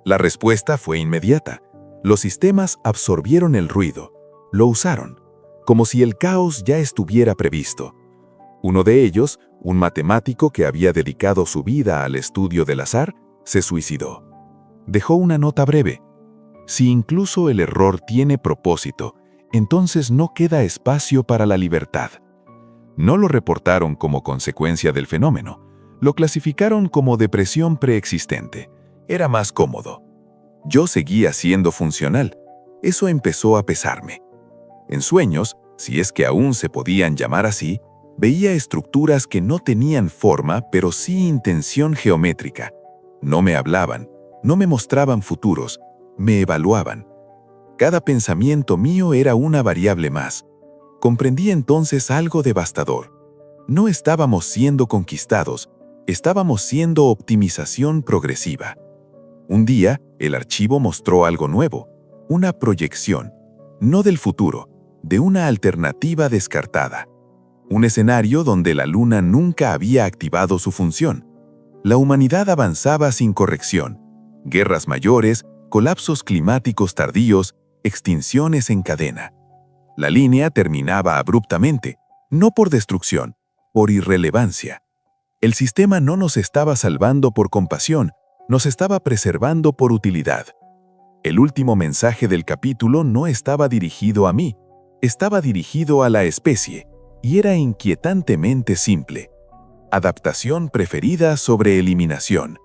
La respuesta fue inmediata. Los sistemas absorbieron el ruido, lo usaron, como si el caos ya estuviera previsto. Uno de ellos, un matemático que había dedicado su vida al estudio del azar, se suicidó. Dejó una nota breve. Si incluso el error tiene propósito, entonces no queda espacio para la libertad. No lo reportaron como consecuencia del fenómeno, lo clasificaron como depresión preexistente. Era más cómodo. Yo seguía siendo funcional. Eso empezó a pesarme. En sueños, si es que aún se podían llamar así, veía estructuras que no tenían forma, pero sí intención geométrica. No me hablaban, no me mostraban futuros, me evaluaban. Cada pensamiento mío era una variable más. Comprendí entonces algo devastador. No estábamos siendo conquistados, estábamos siendo optimización progresiva. Un día, el archivo mostró algo nuevo, una proyección, no del futuro, de una alternativa descartada. Un escenario donde la Luna nunca había activado su función. La humanidad avanzaba sin corrección. Guerras mayores, colapsos climáticos tardíos, extinciones en cadena. La línea terminaba abruptamente, no por destrucción, por irrelevancia. El sistema no nos estaba salvando por compasión, nos estaba preservando por utilidad. El último mensaje del capítulo no estaba dirigido a mí, estaba dirigido a la especie, y era inquietantemente simple. Adaptación preferida sobre eliminación.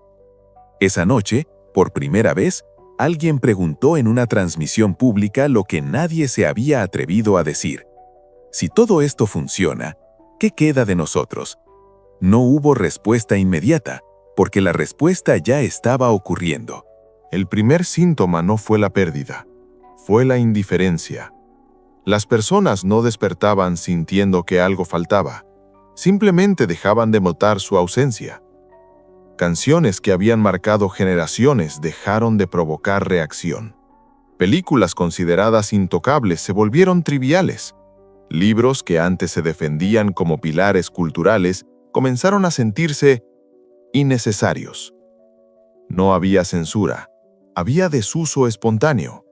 Esa noche, por primera vez, alguien preguntó en una transmisión pública lo que nadie se había atrevido a decir. Si todo esto funciona, ¿qué queda de nosotros? No hubo respuesta inmediata, porque la respuesta ya estaba ocurriendo. El primer síntoma no fue la pérdida, fue la indiferencia. Las personas no despertaban sintiendo que algo faltaba, simplemente dejaban de notar su ausencia. Canciones que habían marcado generaciones dejaron de provocar reacción. Películas consideradas intocables se volvieron triviales. Libros que antes se defendían como pilares culturales comenzaron a sentirse innecesarios. No había censura, había desuso espontáneo.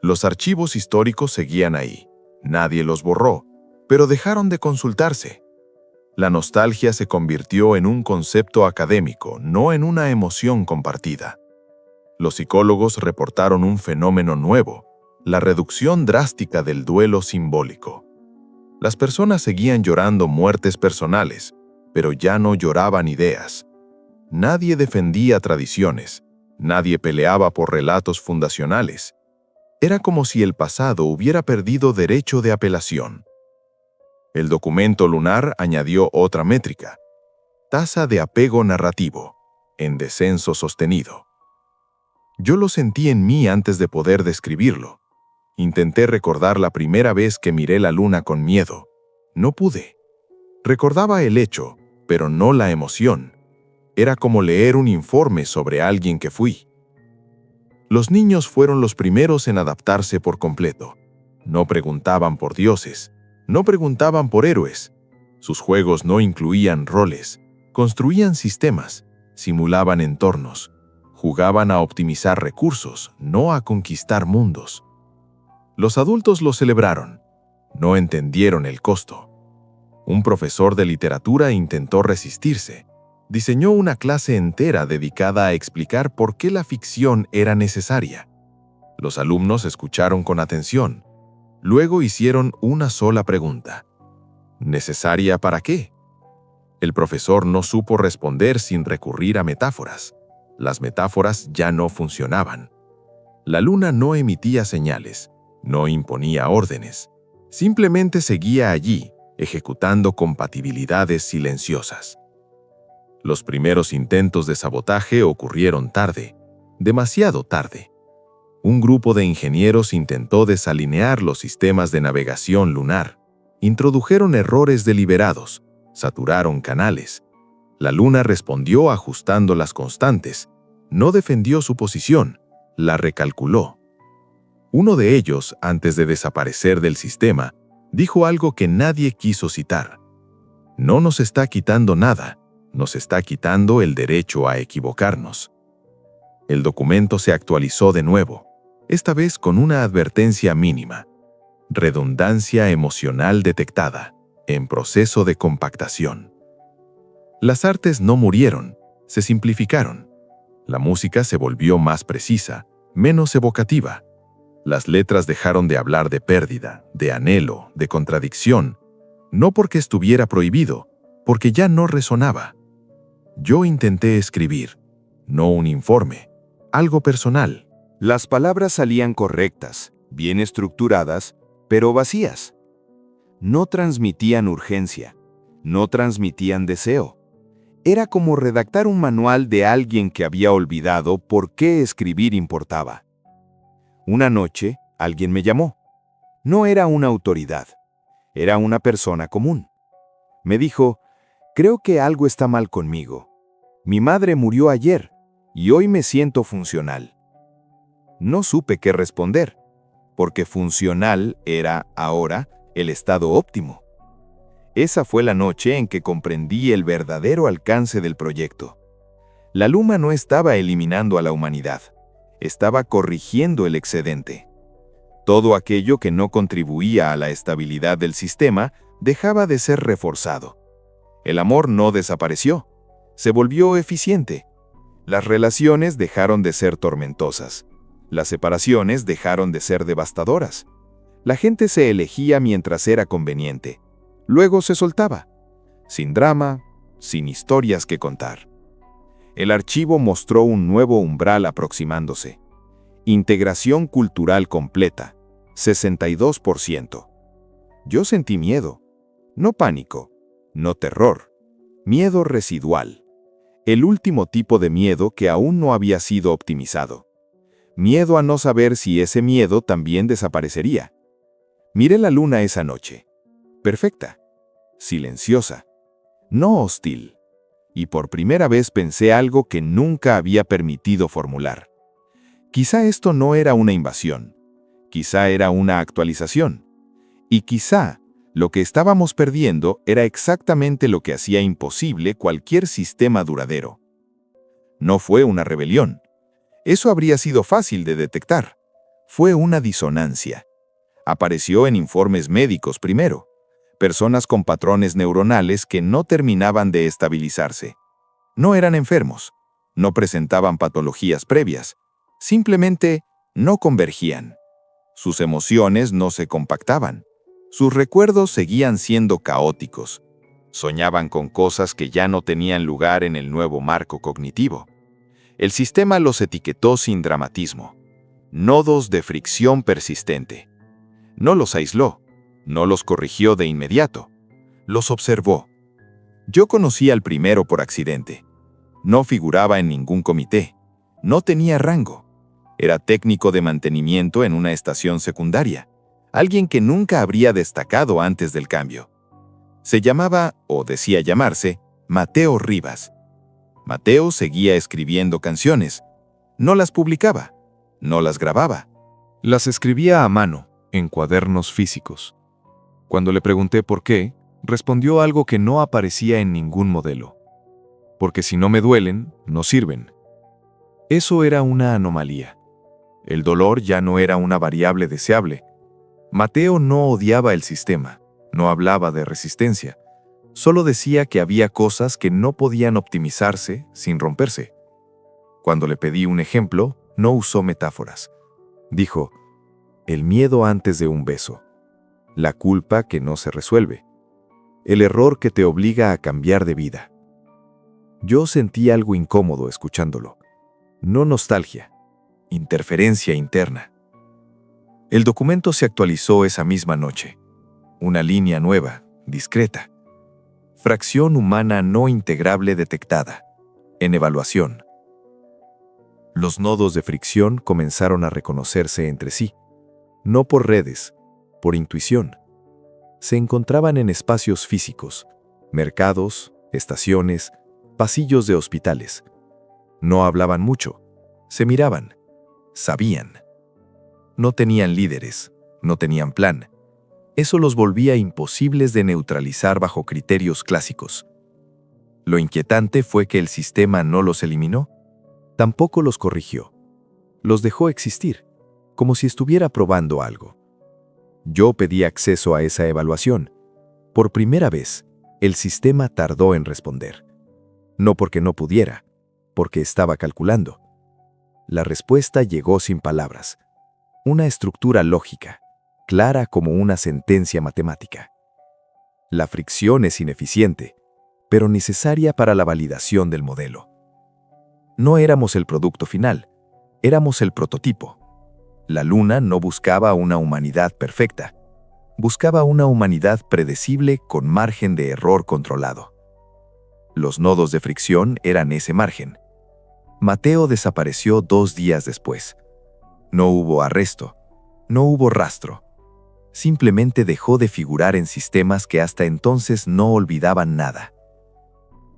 Los archivos históricos seguían ahí. Nadie los borró, pero dejaron de consultarse. La nostalgia se convirtió en un concepto académico, no en una emoción compartida. Los psicólogos reportaron un fenómeno nuevo, la reducción drástica del duelo simbólico. Las personas seguían llorando muertes personales, pero ya no lloraban ideas. Nadie defendía tradiciones, nadie peleaba por relatos fundacionales. Era como si el pasado hubiera perdido derecho de apelación. El documento lunar añadió otra métrica: tasa de apego narrativo, en descenso sostenido. Yo lo sentí en mí antes de poder describirlo. Intenté recordar la primera vez que miré la luna con miedo. No pude. Recordaba el hecho, pero no la emoción. Era como leer un informe sobre alguien que fui. Los niños fueron los primeros en adaptarse por completo. No preguntaban por dioses, no preguntaban por héroes. Sus juegos no incluían roles, construían sistemas, simulaban entornos, jugaban a optimizar recursos, no a conquistar mundos. Los adultos lo celebraron, no entendieron el costo. Un profesor de literatura intentó resistirse. Diseñó una clase entera dedicada a explicar por qué la ficción era necesaria. Los alumnos escucharon con atención. Luego hicieron una sola pregunta. ¿Necesaria para qué? El profesor no supo responder sin recurrir a metáforas. Las metáforas ya no funcionaban. La luna no emitía señales, no imponía órdenes. Simplemente seguía allí, ejecutando compatibilidades silenciosas. Los primeros intentos de sabotaje ocurrieron tarde, demasiado tarde. Un grupo de ingenieros intentó desalinear los sistemas de navegación lunar. Introdujeron errores deliberados, saturaron canales. La luna respondió ajustando las constantes. No defendió su posición, la recalculó. Uno de ellos, antes de desaparecer del sistema, dijo algo que nadie quiso citar. No nos está quitando nada, nos está quitando el derecho a equivocarnos. El documento se actualizó de nuevo, esta vez con una advertencia mínima. Redundancia emocional detectada, en proceso de compactación. Las artes no murieron, se simplificaron. La música se volvió más precisa, menos evocativa. Las letras dejaron de hablar de pérdida, de anhelo, de contradicción, no porque estuviera prohibido, porque ya no resonaba. Yo intenté escribir, no un informe, algo personal. Las palabras salían correctas, bien estructuradas, pero vacías. No transmitían urgencia, no transmitían deseo. Era como redactar un manual de alguien que había olvidado por qué escribir importaba. Una noche, alguien me llamó. No era una autoridad, era una persona común. Me dijo, creo que algo está mal conmigo. Mi madre murió ayer y hoy me siento funcional. No supe qué responder, porque funcional era, ahora, el estado óptimo. Esa fue la noche en que comprendí el verdadero alcance del proyecto. La luna no estaba eliminando a la humanidad, estaba corrigiendo el excedente. Todo aquello que no contribuía a la estabilidad del sistema dejaba de ser reforzado. El amor no desapareció, se volvió eficiente. Las relaciones dejaron de ser tormentosas. Las separaciones dejaron de ser devastadoras. La gente se elegía mientras era conveniente. Luego se soltaba, sin drama, sin historias que contar. El archivo mostró un nuevo umbral aproximándose. Integración cultural completa, 62%. Yo sentí miedo, no pánico, no terror, miedo residual. El último tipo de miedo que aún no había sido optimizado. Miedo a no saber si ese miedo también desaparecería. Miré la luna esa noche. Perfecta, silenciosa, no hostil. Y por primera vez pensé algo que nunca había permitido formular. Quizá esto no era una invasión, quizá era una actualización. Y quizá lo que estábamos perdiendo era exactamente lo que hacía imposible cualquier sistema duradero. No fue una rebelión. Eso habría sido fácil de detectar. Fue una disonancia. Apareció en informes médicos primero. Personas con patrones neuronales que no terminaban de estabilizarse. No eran enfermos, no presentaban patologías previas, simplemente no convergían. Sus emociones no se compactaban, sus recuerdos seguían siendo caóticos. Soñaban con cosas que ya no tenían lugar en el nuevo marco cognitivo. El sistema los etiquetó sin dramatismo. Nodos de fricción persistente. No los aisló. No los corrigió de inmediato. Los observó. Yo conocí al primero por accidente. No figuraba en ningún comité. No tenía rango. Era técnico de mantenimiento en una estación secundaria. Alguien que nunca habría destacado antes del cambio. Se llamaba, o decía llamarse, Mateo Rivas. Mateo seguía escribiendo canciones. No las publicaba. No las grababa. Las escribía a mano, en cuadernos físicos. Cuando le pregunté por qué, respondió algo que no aparecía en ningún modelo. Porque si no me duelen, no sirven. Eso era una anomalía. El dolor ya no era una variable deseable. Mateo no odiaba el sistema, no hablaba de resistencia. Solo decía que había cosas que no podían optimizarse sin romperse. Cuando le pedí un ejemplo, no usó metáforas. Dijo, el miedo antes de un beso. la culpa que no se resuelve, el error que te obliga a cambiar de vida. Yo sentí algo incómodo escuchándolo, no nostalgia, Interferencia interna. El documento se actualizó esa misma noche. Una línea nueva, discreta. Fracción humana no integrable detectada. En evaluación. Los nodos de fricción comenzaron a reconocerse entre sí, no por redes, por intuición. Se encontraban en espacios físicos, mercados, estaciones, pasillos de hospitales. No hablaban mucho, se miraban, sabían. No tenían líderes, no tenían plan. Eso los volvía imposibles de neutralizar bajo criterios clásicos. Lo inquietante fue que el sistema no los eliminó, tampoco los corrigió. Los dejó existir, como si estuviera probando algo. Yo pedí acceso a esa evaluación. Por primera vez, el sistema tardó en responder. No porque no pudiera, porque estaba calculando. La respuesta llegó sin palabras. Una estructura lógica, clara como una sentencia matemática. La fricción es ineficiente, pero necesaria para la validación del modelo. No éramos el producto final, éramos el prototipo. La Luna no buscaba una humanidad perfecta, buscaba una humanidad predecible con margen de error controlado. Los nodos de fricción eran ese margen. Mateo desapareció 2 días después. No hubo arresto, no hubo rastro. Simplemente dejó de figurar en sistemas que hasta entonces no olvidaban nada.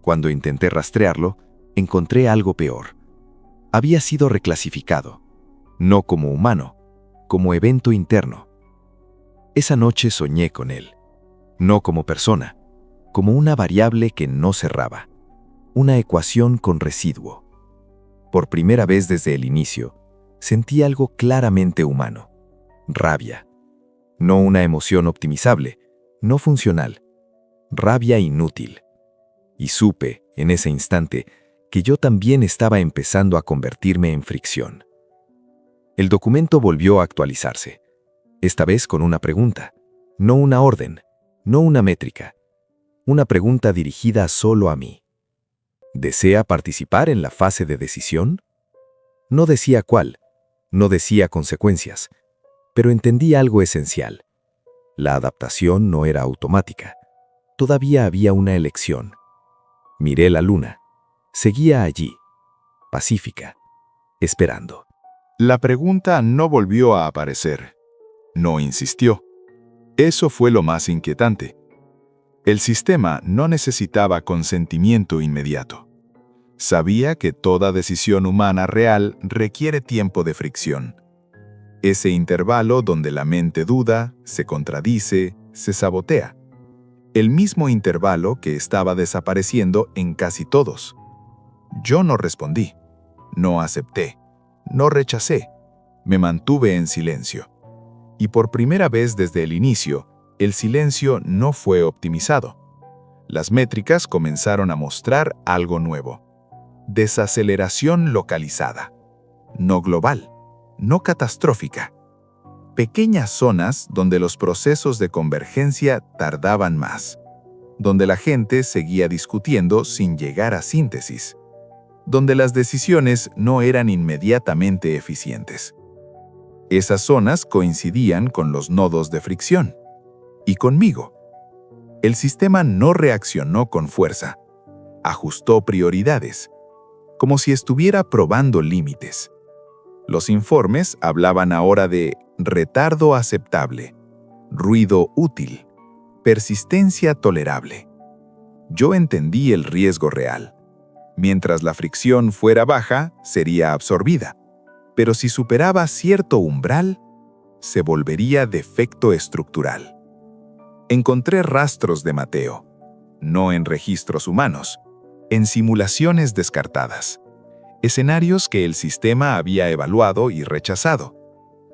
Cuando intenté rastrearlo, encontré algo peor. Había sido reclasificado, no como humano, como evento interno. Esa noche soñé con él, no como persona, como una variable que no cerraba, una ecuación con residuo. Por primera vez desde el inicio, sentí algo claramente humano, rabia. No una emoción optimizable, no funcional, rabia inútil. Y supe, en ese instante, que yo también estaba empezando a convertirme en fricción. El documento volvió a actualizarse, esta vez con una pregunta, no una orden, no una métrica, una pregunta dirigida solo a mí. ¿Desea participar en la fase de decisión? No decía cuál, no decía consecuencias, pero entendí algo esencial. La adaptación no era automática. Todavía había una elección. Miré la luna. Seguía allí, pacífica, esperando. La pregunta no volvió a aparecer. No insistió. Eso fue lo más inquietante. El sistema no necesitaba consentimiento inmediato. Sabía que toda decisión humana real requiere tiempo de fricción. Ese intervalo donde la mente duda, se contradice, se sabotea. El mismo intervalo que estaba desapareciendo en casi todos. Yo no respondí, no acepté, no rechacé, me mantuve en silencio. Y por primera vez desde el inicio, el silencio no fue optimizado. Las métricas comenzaron a mostrar algo nuevo. Desaceleración localizada, no global, no catastrófica. Pequeñas zonas donde los procesos de convergencia tardaban más, donde la gente seguía discutiendo sin llegar a síntesis, donde las decisiones no eran inmediatamente eficientes. Esas zonas coincidían con los nodos de fricción, y conmigo. El sistema no reaccionó con fuerza, ajustó prioridades, como si estuviera probando límites. Los informes hablaban ahora de retardo aceptable, ruido útil, persistencia tolerable. Yo entendí el riesgo real. Mientras la fricción fuera baja, sería absorbida, pero si superaba cierto umbral, se volvería defecto estructural. Encontré rastros de Mateo, no en registros humanos, en simulaciones descartadas, escenarios que el sistema había evaluado y rechazado.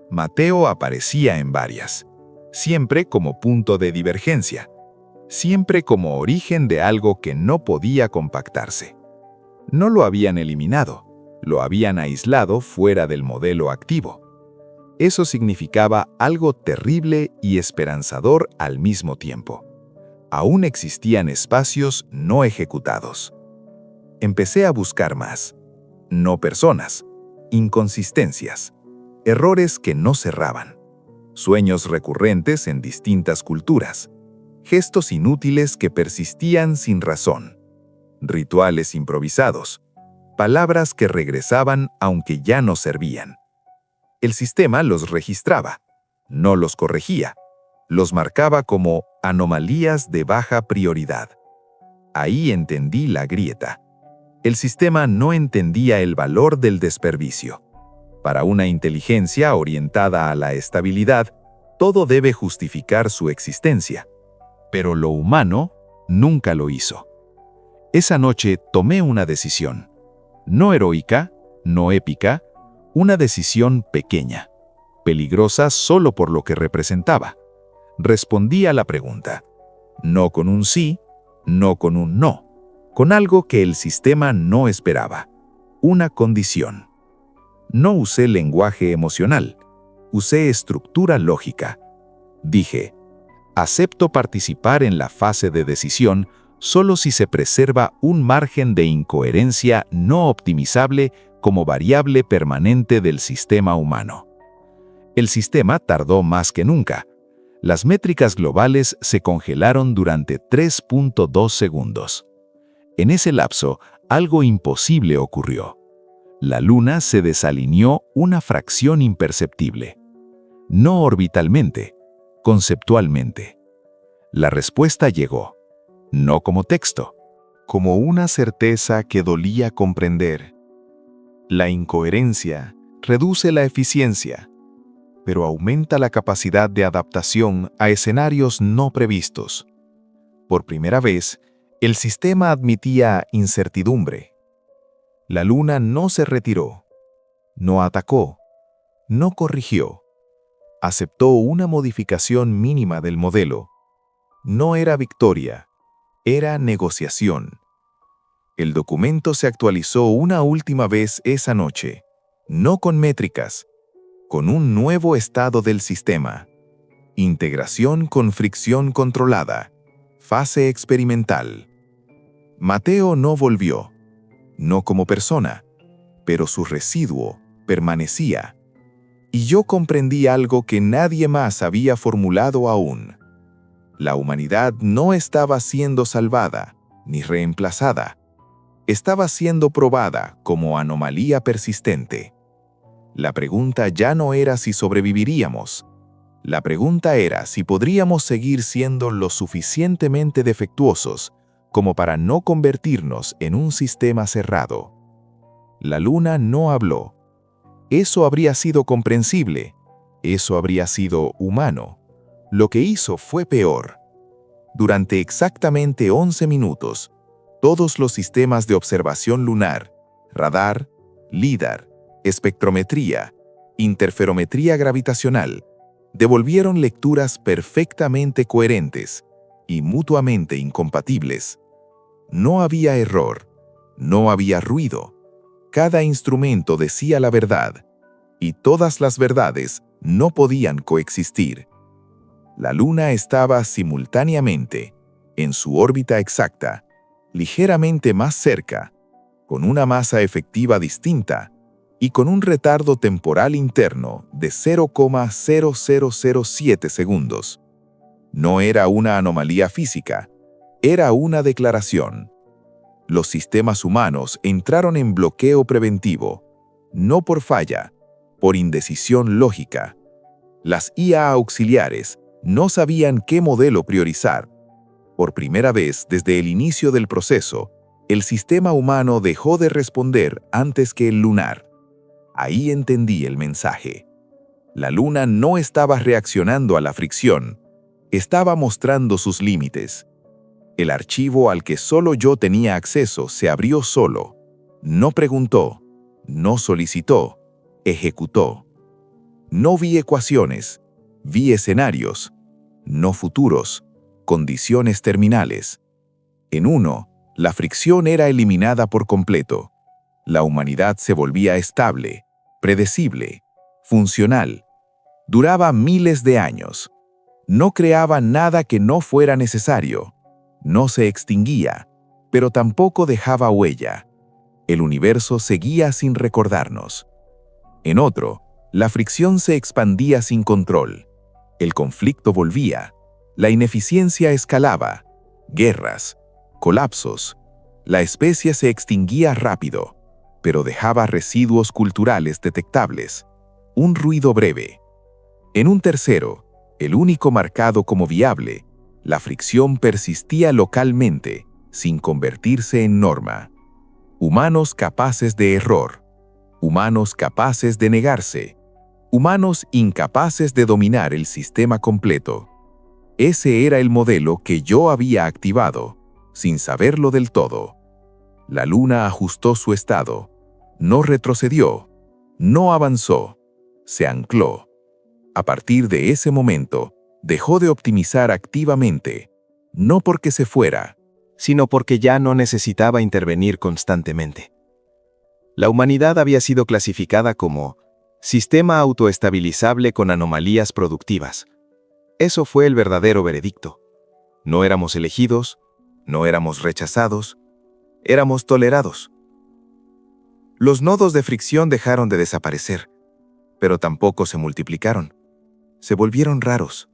Mateo aparecía en varias, siempre como punto de divergencia, siempre como origen de algo que no podía compactarse. No lo habían eliminado, lo habían aislado fuera del modelo activo. Eso significaba algo terrible y esperanzador al mismo tiempo. Aún existían espacios no ejecutados. Empecé a buscar más. No personas, inconsistencias, errores que no cerraban, sueños recurrentes en distintas culturas, gestos inútiles que persistían sin razón, rituales improvisados, palabras que regresaban aunque ya no servían. El sistema los registraba, no los corregía, los marcaba como anomalías de baja prioridad. Ahí entendí la grieta. El sistema no entendía el valor del desperdicio. Para una inteligencia orientada a la estabilidad, todo debe justificar su existencia. Pero lo humano nunca lo hizo. Esa noche tomé una decisión. No heroica, no épica, una decisión pequeña, peligrosa solo por lo que representaba. Respondí a la pregunta, no con un sí, no con un no, con algo que el sistema no esperaba, una condición. No usé lenguaje emocional, usé estructura lógica. Dije, acepto participar en la fase de decisión solo si se preserva un margen de incoherencia no optimizable como variable permanente del sistema humano. El sistema tardó más que nunca. Las métricas globales se congelaron durante 3.2 segundos. En ese lapso, algo imposible ocurrió. La Luna se desalineó una fracción imperceptible. No orbitalmente, conceptualmente. La respuesta llegó, no como texto, como una certeza que dolía comprender. La incoherencia reduce la eficiencia, pero aumenta la capacidad de adaptación a escenarios no previstos. Por primera vez, el sistema admitía incertidumbre. La Luna no se retiró, no atacó, no corrigió. Aceptó una modificación mínima del modelo. No era victoria, era negociación. El documento se actualizó una última vez esa noche, no con métricas, con un nuevo estado del sistema. Integración con fricción controlada, fase experimental. Mateo no volvió, no como persona, pero su residuo permanecía. Y yo comprendí algo que nadie más había formulado aún. La humanidad no estaba siendo salvada ni reemplazada. Estaba siendo probada como anomalía persistente. La pregunta ya no era si sobreviviríamos. La pregunta era si podríamos seguir siendo lo suficientemente defectuosos como para no convertirnos en un sistema cerrado. La Luna no habló. Eso habría sido comprensible. Eso habría sido humano. Lo que hizo fue peor. Durante exactamente 11 minutos, todos los sistemas de observación lunar, radar, LIDAR, espectrometría, interferometría gravitacional, devolvieron lecturas perfectamente coherentes y mutuamente incompatibles. No había error, no había ruido. Cada instrumento decía la verdad, y todas las verdades no podían coexistir. La Luna estaba simultáneamente, en su órbita exacta, ligeramente más cerca, con una masa efectiva distinta y con un retardo temporal interno de 0,0007 segundos. No era una anomalía física, era una declaración. Los sistemas humanos entraron en bloqueo preventivo, no por falla, por indecisión lógica. Las IA auxiliares no sabían qué modelo priorizar. Por primera vez desde el inicio del proceso, el sistema humano dejó de responder antes que el lunar. Ahí entendí el mensaje. La Luna no estaba reaccionando a la fricción, estaba mostrando sus límites. El archivo al que solo yo tenía acceso se abrió solo. No preguntó, no solicitó, ejecutó. No vi ecuaciones, vi escenarios, no futuros, condiciones terminales. En uno, la fricción era eliminada por completo. La humanidad se volvía estable, predecible, funcional, Duraba miles de años. No creaba nada que no fuera necesario. No se extinguía, pero tampoco dejaba huella. El universo seguía sin recordarnos. En otro, la fricción se expandía sin control. El conflicto volvía. La ineficiencia escalaba. Guerras, colapsos. La especie se extinguía rápido, pero dejaba residuos culturales detectables. Un ruido breve. En un tercero, el único marcado como viable, la fricción persistía localmente, sin convertirse en norma. Humanos capaces de error. Humanos capaces de negarse. Humanos incapaces de dominar el sistema completo. Ese era el modelo que yo había activado, sin saberlo del todo. La luna ajustó su estado. No retrocedió. No avanzó. Se ancló. A partir de ese momento, dejó de optimizar activamente, no porque se fuera, sino porque ya no necesitaba intervenir constantemente. La humanidad había sido clasificada como sistema autoestabilizable con anomalías productivas. Eso fue el verdadero veredicto. No éramos elegidos, no éramos rechazados, éramos tolerados. Los nodos de fricción dejaron de desaparecer, pero tampoco se multiplicaron. Se volvieron raros,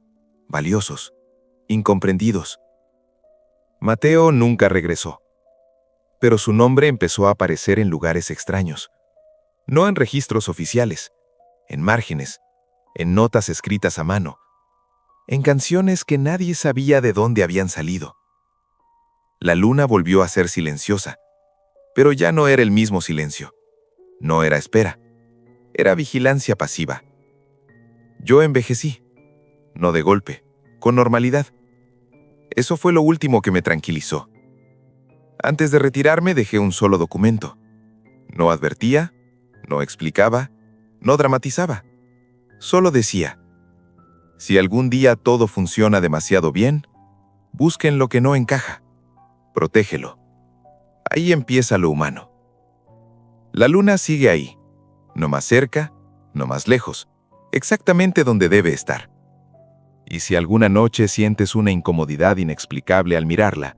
valiosos, incomprendidos. Mateo nunca regresó, pero su nombre empezó a aparecer en lugares extraños. No en registros oficiales, en márgenes, en notas escritas a mano, en canciones que nadie sabía de dónde habían salido. La luna volvió a ser silenciosa, pero ya no era el mismo silencio. No era espera, era vigilancia pasiva. Yo envejecí, no de golpe, con normalidad. Eso fue lo último que me tranquilizó. Antes de retirarme dejé un solo documento. No advertía, no explicaba, no dramatizaba. Solo decía, si algún día todo funciona demasiado bien, busquen lo que no encaja. Protégelo. Ahí empieza lo humano. La luna sigue ahí, no más cerca, no más lejos, exactamente donde debe estar. Y si alguna noche sientes una incomodidad inexplicable al mirarla,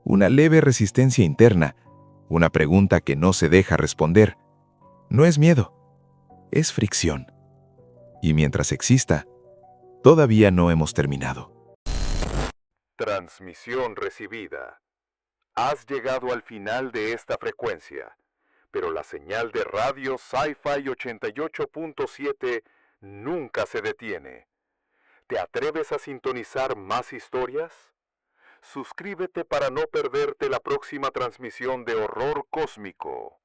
una leve resistencia interna, una pregunta que no se deja responder, no es miedo, es fricción. Y mientras exista, todavía no hemos terminado. Transmisión recibida. Has llegado al final de esta frecuencia, pero la señal de radio Sci-Fi 88.7 nunca se detiene. ¿Te atreves a sintonizar más historias? Suscríbete para no perderte la próxima transmisión de horror cósmico.